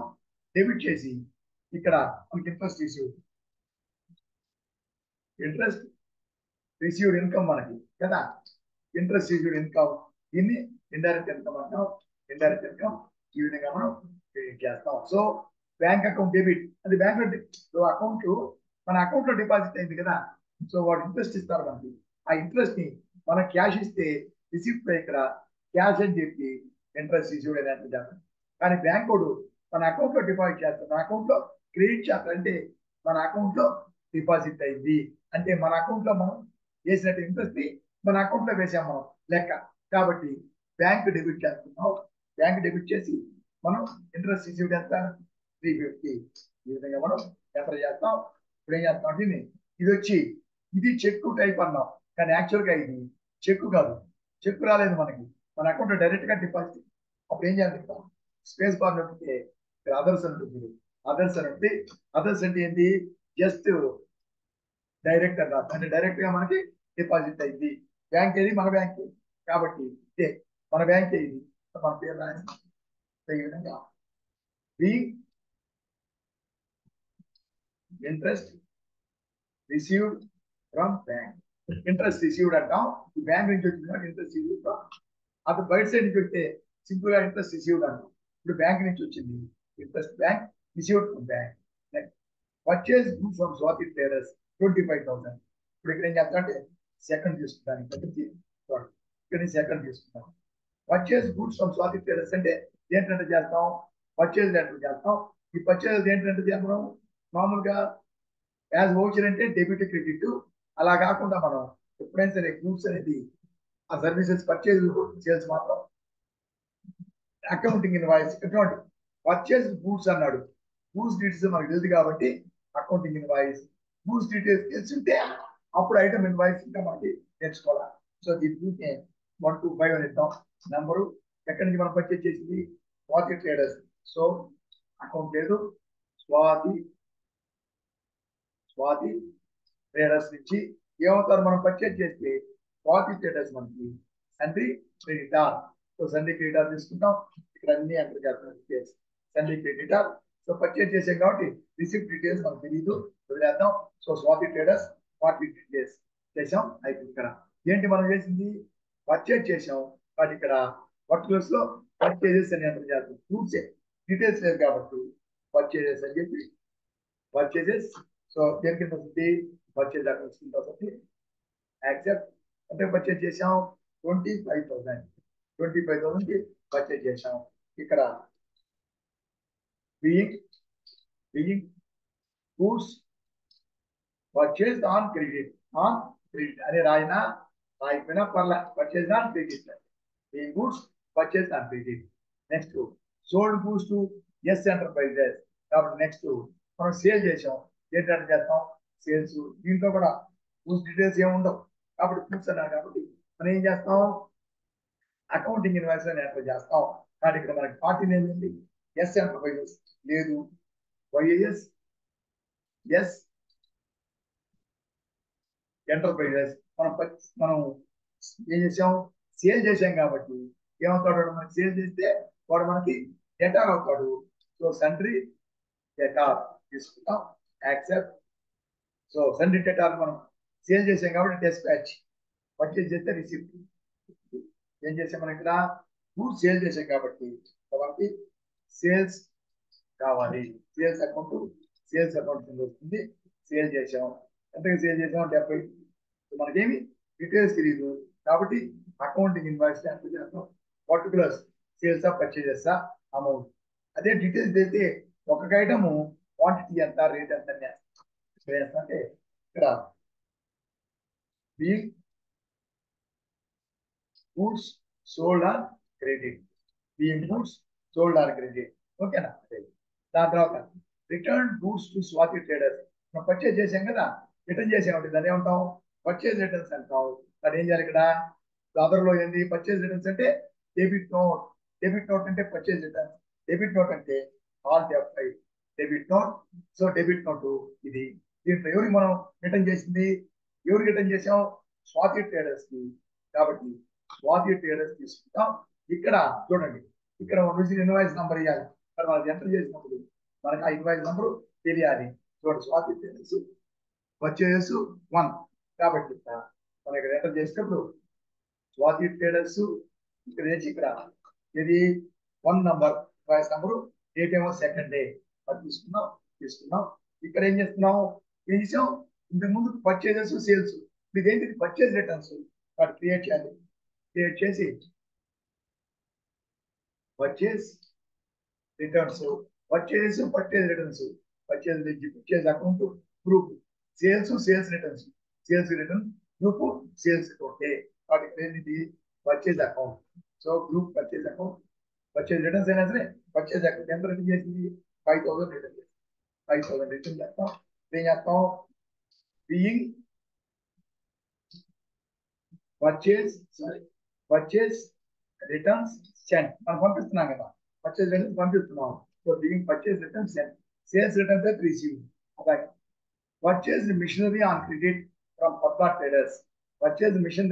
డెబిట్ చేసి ఇక్కడ మనకి ఇంట్రెస్ట్ రిసీవ్డ్ ఇన్కమ్ మనకి కదా. ఇంట్రెస్ట్ రిసీవ్డ్ ఇన్కమ్, దీన్ని ఇండైరెక్ట్ ఇన్కమ్ అంటాం. ఇండైరెక్ట్ ఇన్కమ్ ఈ విధంగా మనం క్రెడిట్ చేస్తాం. సో బ్యాంక్ అకౌంట్ డెబిట్, అది బ్యాంక్ లో అకౌంట్, మన అకౌంట్ లో డిపాజిట్ అయింది కదా. సో వాడు ఇంట్రెస్ట్ ఇస్తారు మనకి. ఆ ఇంట్రెస్ట్ ని మనం క్యాష్ ఇస్తే రిసిప్ట్ ఇక్కడ క్యాష్ అని చెప్పి ఇంట్రెస్ట్ రిసీవ్డ్ అని అంటే చేస్తాం. కానీ బ్యాంక్ వాడు మన అకౌంట్ లో డిపాజిట్ చేస్తాం, మన అకౌంట్ లో క్రెడిట్ చేస్తాం. అంటే మన అకౌంట్ లో డిపాజిట్ అయింది అంటే మన అకౌంట్ లో మనం వేసినట్టు ఇంట్రెస్ట్ ని మన అకౌంట్ లో వేసాం మనం లెక్క. కాబట్టి బ్యాంక్ డెబిట్ చేస్తున్నాం. బ్యాంక్ డెబిట్ చేసి మనం ఇంట్రెస్ట్ రిసీవ్డ్ ఎంత? 350. ఈ విధంగా మనం ఎంటర్ చేస్తాం. ఇప్పుడు ఏం చేస్తాం అంటే ఇది వచ్చి ఇది చెక్ టైప్ అన్నాం, కానీ యాక్చువల్ గా ఇది చెక్ కాదు. చెక్ రాలేదు మనకి, మన అకౌంట్ డైరెక్ట్ గా డిపాజిట్. అప్పుడు ఏం చేయాలి? స్పేస్ బార్ నొక్కితే ఇక్కడ అదర్స్ ఉంటుంది. అదర్స్ అంటే, అదర్స్ అంటే ఏంటి? జస్ట్ డైరెక్ట్ అన్నారు, అంటే డైరెక్ట్ గా మనకి డిపాజిట్ అయింది. బ్యాంక్ ఏది? మన బ్యాంక్. కాబట్టి ఇదే మన బ్యాంక్ ఇది, మన పేరు రాసి ఈ విధంగా interest received from bank. Interest received అంటాం, ఈ బ్యాంక్ నుంచి వచ్చింది ఇంట్రెస్ట్ రిసీవ్డ్ ఫ్రమ్. అటు బయట సైడ్ నుంచి వస్తే సింపుల్ గా ఇంట్రెస్ట్ రిసీవ్డ్ అంటాం. ఇప్పుడు బ్యాంక్ నుంచి వచ్చింది interest, bank received from bank. Purchase goods from Swathi traders 25,000. ఇప్పుడు ఇక్కడ ఏం చేస్తామంటే సెకండ్ తీసుకుంటాను, ఇక్కడ సెకండ్ తీసుకుంటాను. Purchase goods from Swathi traders అంటే ఏంటంటే చేస్తాం, పర్చేజ్ ఎంటర్ చేస్తాం. ఈ పర్చేజ్ ఏంటంటే చేస్తాం మామూలుగా యాజ్ వోచర్ అంటే డెబిట్ క్రెడిట్. అలా కాకుండా మనం ఎప్పుడైనా సరే గూడ్స్ అనేది ఆ సర్వీసెస్ పర్చేజ్ సేల్స్ మాత్రం అకౌంటింగ్ ఇన్వాయిస్ ఎటువంటి పర్చేజ్ గూడ్స్ అన్నాడు. గూడ్స్ డీటెయిల్స్ మనకు తెలుసు కాబట్టి అకౌంటింగ్ ఇన్వాయిస్. గూడ్స్ డీటెయిల్స్ తెలుసుంటే అప్పుడు ఐటమ్ ఇన్వాయిస్ ఇంకా మనకి నేర్చుకోవాలి. సో దీనికి 1 to 5 అని ఇద్దాం. నెంబరు ఎక్కడి నుంచి మనం పర్చేజ్ చేసింది స్వాతి ట్రేడర్స్. సో అకౌంట్ లేదు, స్వాతి ట్రేడర్స్ నుంచి ఏమవుతారు మనం పర్చేజ్ చేస్తే స్వాతి ట్రేడర్స్ మనకి sundry creditor. So sundry creditor తీసుకుంటాం. ఇక్కడ అన్ని ఎంటర్ చేస్తున్నాం details sundry creditor. So purchase చేసాం కాబట్టి రిసిప్ట్ డీటెయిల్స్ మనకు తెలియదు, వదిలేద్దాం. So Swathi traders Swathi details చేసాం. అయిపోయింది. ఇక్కడ ఏంటి మనం చేసింది పర్చేజ్ చేసాం కాబట్టి ఇక్కడ పర్టికులర్స్ లో పర్చేజెస్ అని ఎంటర్ చేస్తాం. ఫ్రూట్సే డీటెయిల్స్ లేదు కాబట్టి పర్చేజెస్ అని చెప్పి పర్చేజెస్. సో దేని కింద వస్తుంది పర్చేజ్ అకౌంట్స్ కింద వస్తుంది. యాక్సెప్ట్ అంటే పర్చేజ్ చేసాం 25,000 కి పర్చేజ్ చేసాం. ఇక్కడ being goods purchase on credit అని రాయిపోయినా పర్లే. Purchase on credit being goods purchase on credit. Next sold goods to S enterprises కాబట్టి నెక్స్ట్ మనం సేల్ చేసాం. ఏంటంటే చేస్తాం సేల్స్. దీంట్లో కూడా గూడ్స్ డీటెయిల్స్ ఏమి ఉండవు కాబట్టి గూడ్స్ అన్నారు కాబట్టి మనం ఏం చేస్తాం అకౌంటింగ్ ఇన్వాయిస్ అని ఎంటర్ చేస్తాం. కాబట్టి ఇక్కడ మనకి పార్టీ నేమ్ ఏంటి ఎస్ ఎంటర్ప్రైజెస్ లేదు, వైఎస్ ఎస్ ఎంటర్ప్రైజెస్. మనం ఏం చేసాం సేల్ చేసాం కాబట్టి ఏమవుతాడు మనకి సేల్ చేస్తే వాడు మనకి డెటార్ అవుతాడు. సో సండ్రీ డెటార్ తీసుకుంటాం. యాక్సెప్ట్. సో సండ్రీ డెటార్ మనం సేల్ చేసాం కాబట్టి డిస్పాచ్. పర్చేజ్ చేస్తే రిసిప్ట్. ఏం చేసాం మనం ఇక్కడ గూడ్స్ సేల్ చేసాం కాబట్టి మనకి సేల్స్ కావాలి. సేల్స్ అకౌంట్ కింద వస్తుంది. సేల్ చేసాం. ఎంతగా సేల్ చేసాం 70. మనకేమి డీటెయిల్స్ తెలియదు కాబట్టి అకౌంటింగ్ ఇన్వాయిస్ ఎంత చేస్తాం పర్టికులర్స్ సేల్స్ పర్చేజెస్ అమౌంట్. అదే డీటెయిల్స్ అయితే ఒక్కొక్క ఐటమ్ క్వాంటిటీ ఎంత రేట్ ఎంత అంటే ఇక్కడ being goods sold on credit. ఓకేనా. దాని తర్వాత return goods to Swathi traders. మనం పర్చేజ్ చేసాం కదా రిటర్న్ చేసామంటే దాన్ని ఏమంటాం పర్చేజ్ రిటర్న్స్ అంటాం. దాన్ని ఏం చేయాలి ఇక్కడ అదర్లో ఏంది పర్చేజ్ రిటర్న్స్ అంటే డెబిట్ నోట్ అంటే పర్చేజ్ రిటర్న్స్. డెబిట్ నోట్ అంటే all debit note. So debit note ఇది. దీంట్లో ఎవరికి మనం రిటర్న్ చేసింది ఎవరికి రిటర్న్ చేసాం స్వాతి ట్రేడర్స్ కి కాబట్టి స్వాతి ట్రేడర్స్ తీసుకుంటాం. ఇక్కడ చూడండి ఇక్కడ ఇన్వాయిస్ నంబర్ ఇవ్వాలి. మనం ఎంటర్ చేసినప్పుడు మనకి ఆ ఇన్వాయిస్ నంబర్ తెలియాలి. చూడండి స్వాతి ట్రేడర్స్ పర్చేజెస్ 1 కాబట్టి మనం ఇక్కడ ఎంటర్ చేసినప్పుడు స్వాతి ట్రేడర్స్ ఇక్కడ ఇక్కడ ఇది 1 నంబర్ ఇన్వాయిస్ నంబరు డేట్ ఏమో సెకండ్ డే అది తీసుకున్నాం. ఇక్కడ ఏం చేసాం ఇంతకు ముందు పర్చేజెస్ సేల్స్. ఇదేంటి పర్చేజ్ రిటర్న్స్ వాటి క్రియేట్ చేయాలి. క్రియేట్ చేసి purchase returns purchase returns purchase account group sales returns return group sales okay. వాటి ఏంటి purchase account. So group purchase account purchase returns అయినా సరే పర్చేజ్ అకౌంట్ ఎంత రిటర్న్ చేసింది 5,000 రిటర్న్ చేసింది. 5,000 రిటర్న్ చేస్తాం. ఏం చేస్తాం బీయింగ్ పర్చేజ్ రిటర్న్స్ సెండ్ మనం పంపిస్తున్నాం కదా పర్చేజ్ రిటర్న్స్ పంపిస్తున్నాం. So being purchase returns send sales returns receive. అలాగే purchase machinery on credit from Padma Traders. Purchase machine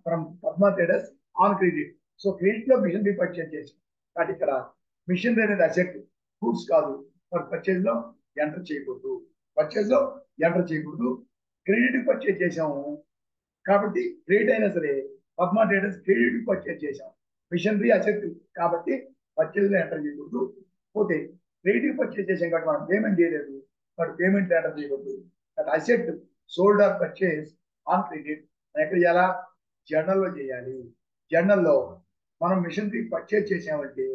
from Padma Traders on credit. So credit లో మిషనరీ పర్చేజ్ చేసాం కాబట్టి ఇక్కడ మిషనరీ అనేది అసెట్ గూడ్స్ కాదు. పర్చేజ్ లో ఎంటర్ చేయకూడదు. క్రెడిట్ పర్చేజ్ చేసాము కాబట్టి క్రెడిట్ అయినా సరే పద్మా ట్రేడర్స్ క్రెడిట్ పర్చేజ్ చేసాం. మిషనరీ అసెట్ కాబట్టి పర్చేజ్ లో ఎంటర్ చేయకూడదు. పోతే క్రెడిట్ పర్చేజ్ చేసాం కాబట్టి మనం పేమెంట్ చేయలేదు కాబట్టి పేమెంట్ ఎంటర్ చేయకూడదు. Asset sold or purchase on credit ఎక్కడ చేయాలా జర్నల్లో చేయాలి. జర్నల్లో మనం మిషనరీ పర్చేజ్ చేసామంటే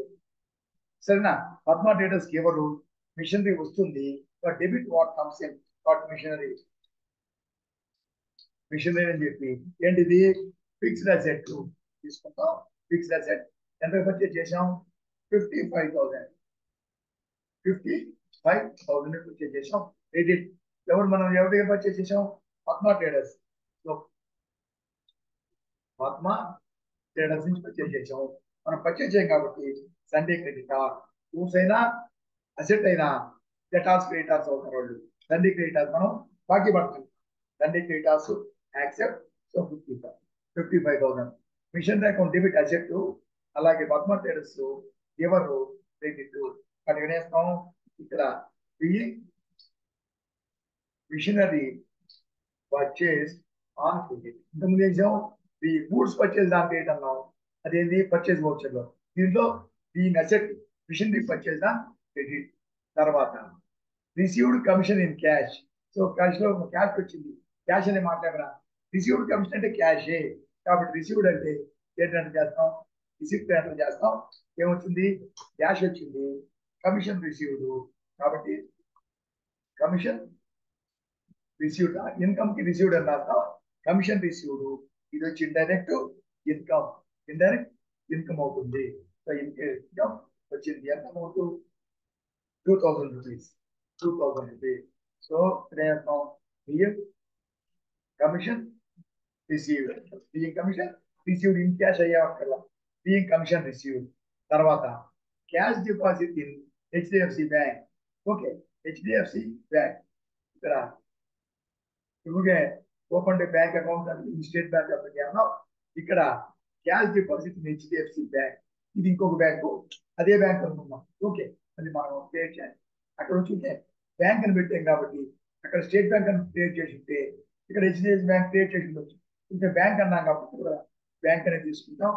సరేనా పద్మా ట్రేడర్స్ ఎవరు మిషనరీ వస్తుంది debit what comes in what machinery అని చెప్పి ఏంటిది ఫిక్స్డ్ అసెట్ తీసుకుంటాం. ఫిక్స్డ్ అసెట్ ఎంత పర్చేజ్ చేసాం? 55,000. 55,000 పర్చేజ్ చేసాం. క్రెడిట్ మనం ఎవరికి పర్చేజ్ చేసాం? Padma traders. So Padma traders నుంచి పర్చేజ్ చేసాం. మనం పర్చేజ్ చేయం కాబట్టి సండే క్రెడిట్. రూల్స్ అయినా అసెట్ అయినా డెటార్స్ క్రెడిటార్స్ అవుతారు వాళ్ళు. సండే క్రెడిటార్స్ మనం బాకీ పడుతుంది. Sundry creditors accept. So 55,000. Machine account debit asset. అలాగే పద్మా ట్రేడర్స్ ఎవరు క్రెడిట్. అక్కడ వేస్తాం. ఇక్కడ మిషనరీ పర్చేజ్ ఆన్ క్రెడిట్. ఇంతకుముందు చేసాం ఈ గూడ్స్ పర్చేజ్ ఆన్ క్రెడిట్ అన్నాం. అదేంటి? పర్చేజ్ వౌచర్ లో. దీంట్లో ఈ asset machinery purchase on credit. తర్వాత received commission in cash. So cash లో క్యాష్ వచ్చింది. క్యాష్ అనే మాట్లాడరా. రిసీవ్డ్ కమిషన్ అంటే క్యాషే కాబట్టి రిసీవ్డ్ అంటే ఏంటంటే చేస్తాం? రిసిప్ట్ ఎంటర్ చేస్తాం. ఏమొచ్చింది? క్యాష్ వచ్చింది. కమిషన్ రిసీవ్డ్ కాబట్టి కమిషన్ రిసీవ్డ్. ఇన్కమ్ కి రిసీవ్డ్ అని రాస్తాం. Commission received. ఇది వచ్చి ఇండైరెక్ట్ ఇన్కమ్. ఇండైరెక్ట్ ఇన్కమ్ అవుతుంది. సో ఇన్కమ్ వచ్చింది. ఎంత amount? 2,000 rupees. 2,000 rupees. So here commission received. Being commission received in cash అయ్యాకల్లా being commission received. తర్వాత cash deposit in HDFC Bank. Okay, HDFC Bank. ఇక్కడ ఇప్పుడే open bank account అని state bank account అన్నాం. ఇక్కడ cash deposit in HDFC bank. ఇది ఇంకొక bank. అదే bank అనుకున్నాం. ఓకే, అది మనం క్రియేట్ చేయాలి. అక్కడ వచ్చి బ్యాంక్ అని పెట్టాం కాబట్టి అక్కడ స్టేట్ బ్యాంక్ అని క్రియేట్ చేసి ఉంటే ఇక్కడ HDFC బ్యాంక్ క్రియేట్ చేసి ఉండొచ్చు. ఇంకా బ్యాంక్ అన్నాం కాబట్టి కూడా బ్యాంక్ అనేది తీసుకుంటాం.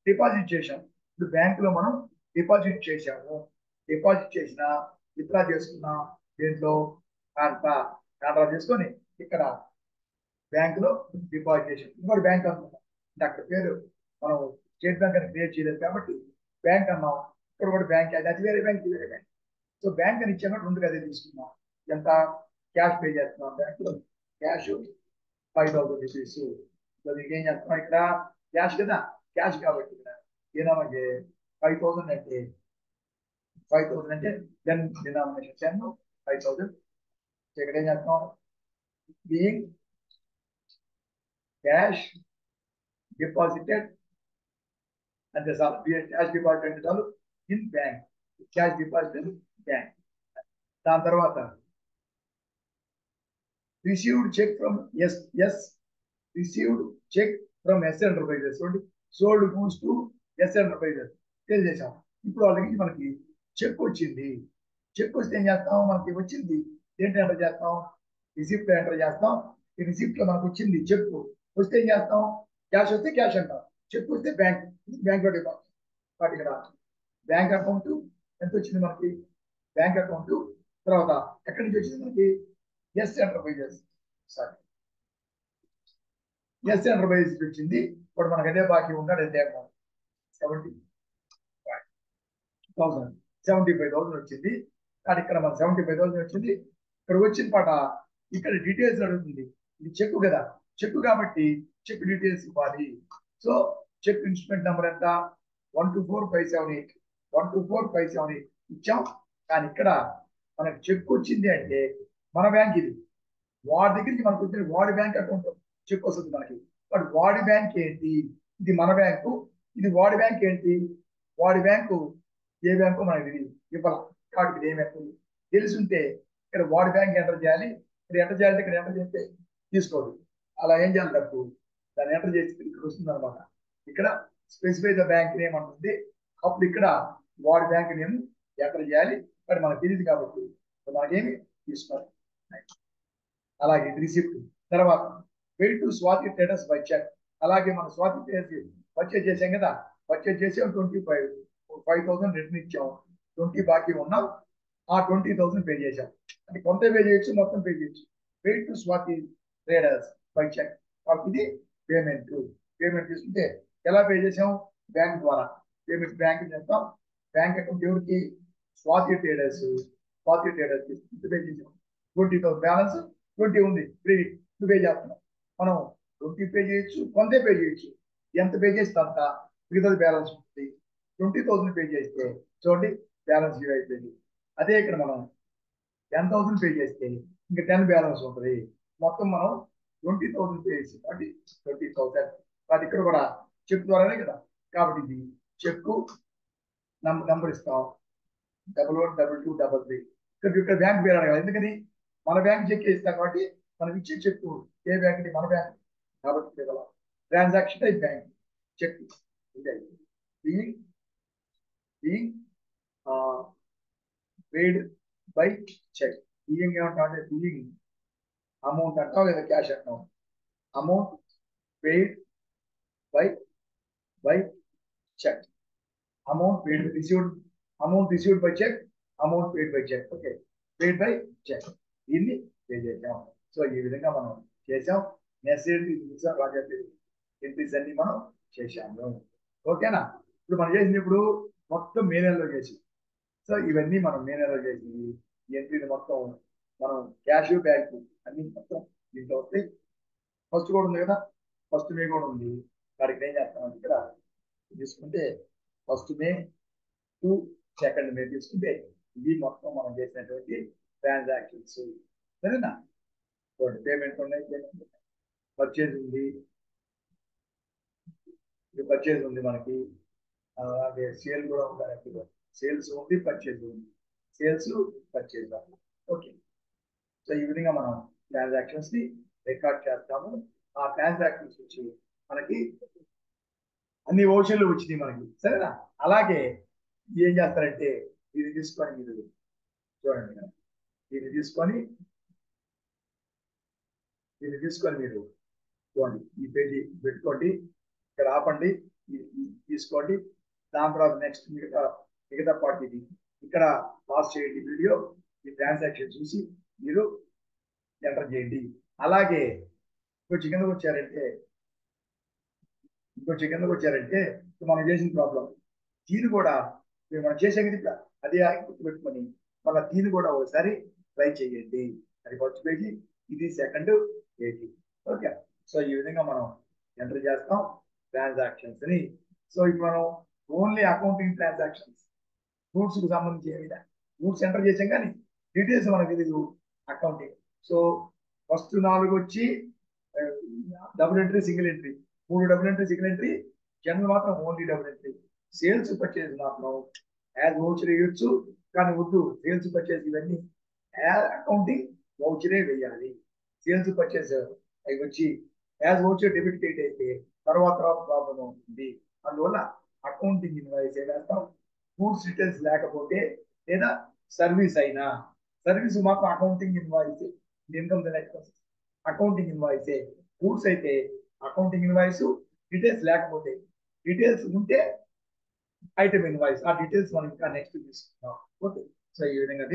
డిపాజిట్ చేసాం. ఇప్పుడు బ్యాంక్ లో మనం డిపాజిట్ చేసాము. డిపాజిట్ చేసిన విత్డ్రా చేసుకున్నా. దీంట్లో కాంట్రా చేసుకొని ఇక్కడ బ్యాంక్ లో డిపాజిట్ చేసాం. ఇంకోటి బ్యాంక్ అనుకున్నాం. అక్కడ పేరు మనం స్టేట్ బ్యాంక్ అని క్రియేట్ చేయలేదు కాబట్టి బ్యాంక్ అన్నాం. ఇక్కడ కూడా బ్యాంక్. అది వేరే బ్యాంక్, ఇది వేరే బ్యాంక్. సో బ్యాంక్ అని ఇచ్చాక రెండు గదే తీసుకున్నాం. ఎంత క్యాష్ పే చేస్తున్నాం బ్యాంక్ లో? Cash 5,000 rupees. సో మీకు ఏం చేస్తున్నాం? ఇక్కడ క్యాష్ కదా, క్యాష్ కాబట్టి ఇక్కడ ఏనామంటే 5,000 అంటే 5,000 అంటే దెన్ డినామినేషన్ 5,000. ఇక్కడ ఏం చేస్తాం? బీయింగ్ క్యాష్ డిపాజిటెడ్ అంటే చాలు. క్యాష్ డిపాజిట్ అంటే చాలు in bank. Cash deposited bank. దాని తర్వాత received cheque from received cheque from S enterprises. Sold goods to S enterprises తెలియజేసాం. ఇప్పుడు వాళ్ళకి మనకి చెక్ వచ్చింది. చెక్ వస్తే ఏం చేస్తాం? మనకి వచ్చింది ఏంటి ఎంటర్ చేస్తాం? రిసిప్ట్ ఎంటర్ చేస్తాం. ఈ రిసిప్ట్ లో మనకు వచ్చింది చెక్ వస్తే ఏం చేస్తాం? క్యాష్ వస్తే క్యాష్ అంటాం. చెక్ వస్తే బ్యాంక్. బ్యాంక్ లో డిపాజిట్. వాటి ఇక్కడ బ్యాంక్ అకౌంట్ ఎంత వచ్చింది మనకి? Bank account. తర్వాత ఎక్కడి నుంచి వచ్చింది మనకి? S enterprises. Sorry, S enterprises వచ్చింది. ఇప్పుడు మనకు అదే బాకీ ఉన్నాడు. అదే అమౌంట్ 75,000 వచ్చింది. కానీ ఇక్కడ మన 75,000 వచ్చింది. ఇక్కడ వచ్చిన పాట ఇక్కడ డీటెయిల్స్ అడుగుతుంది. ఇది చెక్ కదా, చెక్ కాబట్టి చెక్ డీటెయిల్స్ ఇవ్వాలి. సో చెక్ ఇన్స్ట్రుమెంట్ నెంబర్ ఎంత? 124578. 124578 ఇచ్చాం. కానీ ఇక్కడ మనకు చెక్ వచ్చింది అంటే మన బ్యాంక్ ఇది. వాడి దగ్గరికి మనకు వచ్చిన వాడి బ్యాంక్ అకౌంట్ చెక్ వస్తుంది మనకి. బట్ వాడి బ్యాంక్ ఏంటి? ఇది మన బ్యాంకు. ఇది వాడి బ్యాంక్ ఏంటి? వాడి బ్యాంకు ఏ బ్యాంకు మనకి తెలియదు, ఇవ్వాలి. కాబట్టి ఇది ఏ బ్యాంకు తెలుసుంటే ఇక్కడ వాడి బ్యాంక్ ఎంటర్ చేయాలి. ఇక్కడ ఎంటర్ చేయాలంటే ఇక్కడ ఎంటర్ చేస్తే తీసుకోదు. అలా ఏం చేయాలి? డబ్బు దాన్ని ఎంటర్ చేసి ఇక్కడ వస్తుంది అనమాట. ఇక్కడ స్పెసిఫై ద బ్యాంక్ నేమ్ అంటుంది. అప్పుడు ఇక్కడ వాడి బ్యాంక్ నేమ్ ఎంటర్ చేయాలి. ఇక్కడ మనకు తెలియదు కాబట్టి మనకేమి తీసుకోవాలి. అలాగే రిసిప్ట్. తర్వాత wait to Swathi traders by cheque. అలాగే మనం స్వాతి ట్రేడర్స్ పర్చేజ్ చేసాం కదా, పర్చేజ్ చేసి 5,000 రిటర్న్ ఇచ్చాం. 20 బాకీ ఉన్నాం. ఆ 20,000 పే చేశాం. అంటే కొంత పే చేయొచ్చు, మొత్తం పే చేయొచ్చు. Wait to Swathi traders by cheque. ఇది పేమెంట్. పేమెంట్ తీసుకుంటే ఎలా పే చేసాం? బ్యాంక్ ద్వారా. పేమెంట్ బ్యాంక్ చేస్తాం. బ్యాంక్ అకౌంట్ ఎవరికి? Swathi traders. Swathi traders pay చేసాం. 20,000 బ్యాలెన్స్ 20 ఉంది. క్రెడిట్ పే చేస్తున్నాం. మనం 20 పే చేయొచ్చు, కొంతే పే చేయొచ్చు. ఎంత పే చేస్తే అంత మిగతాది బ్యాలెన్స్ ఉంటుంది. 20,000 పే చేస్తే చూడండి బ్యాలెన్స్ 0 అయిపోయింది. అదే ఇక్కడ మనం 10,000 పే చేస్తే ఇంకా 10 బ్యాలెన్స్ ఉంటుంది. మొత్తం మనం 20,000 పే చేసి కాబట్టి 20,000. కాబట్టి ఇక్కడ కూడా చెక్ ద్వారానే కదా, కాబట్టి ఇది చెక్ నంబర్ ఇస్తాం 112233. ఇక్కడ బ్యాంక్ పేరు అడగాలి, ఎందుకని మన బ్యాంక్ చెక్ ఇస్తాం కాబట్టి మనం ఇచ్చే చెక్ ఏ బ్యాంక్ మన బ్యాంక్ కాబట్టి transaction type bank cheque being paid by check. Being ఏమంటాం, బీయింగ్ అమౌంట్ అంటాం లేదా క్యాష్ అంటాం. Amount paid by check. Amount paid received by check. Amount paid by check. Okay, paid by check. దీన్ని pay చేసాం. So ఈ విధంగా మనం చేసాం. నెసెసరీ ఎంట్రీస్ అన్ని మనం చేసాము. ఓకేనా? ఇప్పుడు మనం చేసింది ఇప్పుడు మొత్తం మే నెలలో చేసి, సో ఇవన్నీ మనం మే నెలలో చేసి ఈ ఎంట్రీని మొత్తం మనం క్యాష్ బ్యాంక్ అన్ని మొత్తం దీంట్లో వస్తాయి. ఫస్ట్ కూడా ఉంది కదా, ఫస్ట్ మే కూడా ఉంది. వాడికి ఏం చేస్తాం ఇక్కడ తీసుకుంటే ఫస్ట్ మే టు సెకండ్ మే తీసుకుంటే ఇది మొత్తం మనం చేసినటువంటి ట్రాన్సాక్షన్స్. సరేనా? పేమెంట్ ఉన్నాయి, పర్చేజ్ ఉంది, పర్చేజ్ ఉంది మనకి, అలాగే సేల్ కూడా ఉంది. సేల్స్ ఉంది, పర్చేజ్ ఉంది, సేల్స్ పర్చేజ్. ఓకే, సో ఈ విధంగా మనం ట్రాన్సాక్షన్స్ ని రికార్డ్ చేస్తాము. ఆ ట్రాన్సాక్షన్స్ వచ్చి మనకి అన్ని ఓషన్లు వచ్చినాయి మనకి. సరేనా? అలాగే ఏం చేస్తారంటే ఇది తీసుకొని మీరు చూడండి, దీన్ని తీసుకొని మీరు చూడండి, ఈ పేజీ పెట్టుకోండి, ఇక్కడ ఆపండి, తీసుకోండి. దాని తర్వాత నెక్స్ట్ మిగతా పార్ట్ ఇది ఇక్కడ పాస్ చేయండి వీడియో. ఈ ట్రాన్సాక్షన్ చూసి మీరు ఎంటర్ చేయండి. అలాగే ఇంకొంచెం కిందకు వచ్చారంటే మనం చేసిన ప్రాబ్లం దీన్ని కూడా మనం చేసేది అదే గుర్తుపెట్టుకొని మళ్ళీ దీన్ని కూడా ఒకసారి ట్రై చేయండి. అది ఫస్ట్ పేజీ, ఇది సెకండ్ పేజీ. ఓకే, సో ఈ విధంగా మనం ఎంటర్ చేస్తాం ట్రాన్సాక్షన్స్ ని. సో ఇప్పుడు మనం ఓన్లీ అకౌంటింగ్ ట్రాన్సాక్షన్స్, రూట్స్ కు సంబంధించి ఏమిటా రూట్స్ ఎంటర్ చేసాం కానీ డీటెయిల్స్ మనకు తెలియదు అకౌంటింగ్. సో ఫస్ట్ 4 వచ్చి double entry, single entry, 3 double entry, single entry, general మాత్రం only double entry. Sales purchase మాత్రం యాజ్ వౌచర్ వేయొచ్చు, కానీ వద్దు, సేల్స్ పర్చేజ్ ఇవన్నీ అకౌంటింగ్ వౌచరే వేయాలి. సేల్స్ పర్చేజ్ అవి వచ్చి యాజ్ వౌచర్ డెబిట్ డేట్ అయితే తర్వాత ప్రాబ్లం ఉంటుంది. అందువల్ల అకౌంటింగ్ ఇన్వాయిస్ వేస్తాం. గూడ్స్ డీటెయిల్స్ లేకపోతే లేదా సర్వీస్ అయినా, సర్వీస్ మాత్రం accounting invoice, income accounting invoice. Goods అయితే అకౌంటింగ్ ఇన్వాయిస్, డీటెయిల్స్ లేకపోతే, డీటెయిల్స్ ఉంటే ఐటమ్ ఇన్వాయిస్. ఆ డీటెయిల్స్ మనం ఇంకా నెక్స్ట్ తీసుకుంటాం. ఓకే, సో ఈ విధంగా.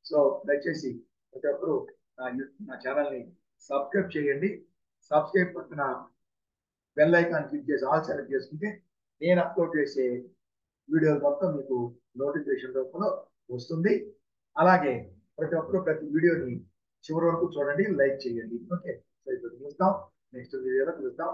సో దయచేసి ప్రతి ఒక్కరు నా ఛానల్ని సబ్స్క్రైబ్ చేయండి. సబ్స్క్రైబ్ పక్కన బెల్ ఐకాన్ క్లిక్ చేసి ఆల్ సెలెక్ట్ చేసుకుంటే నేను అప్లోడ్ చేసే వీడియోలు మొత్తం మీకు నోటిఫికేషన్ రూపంలో వస్తుంది. అలాగే ప్రతి ఒక్కరు ప్రతి వీడియోని చివరి వరకు చూడండి, లైక్ చేయండి. ఓకే, సో ఇప్పుడు చూస్తాం, నెక్స్ట్ వీడియోలో చూస్తాం.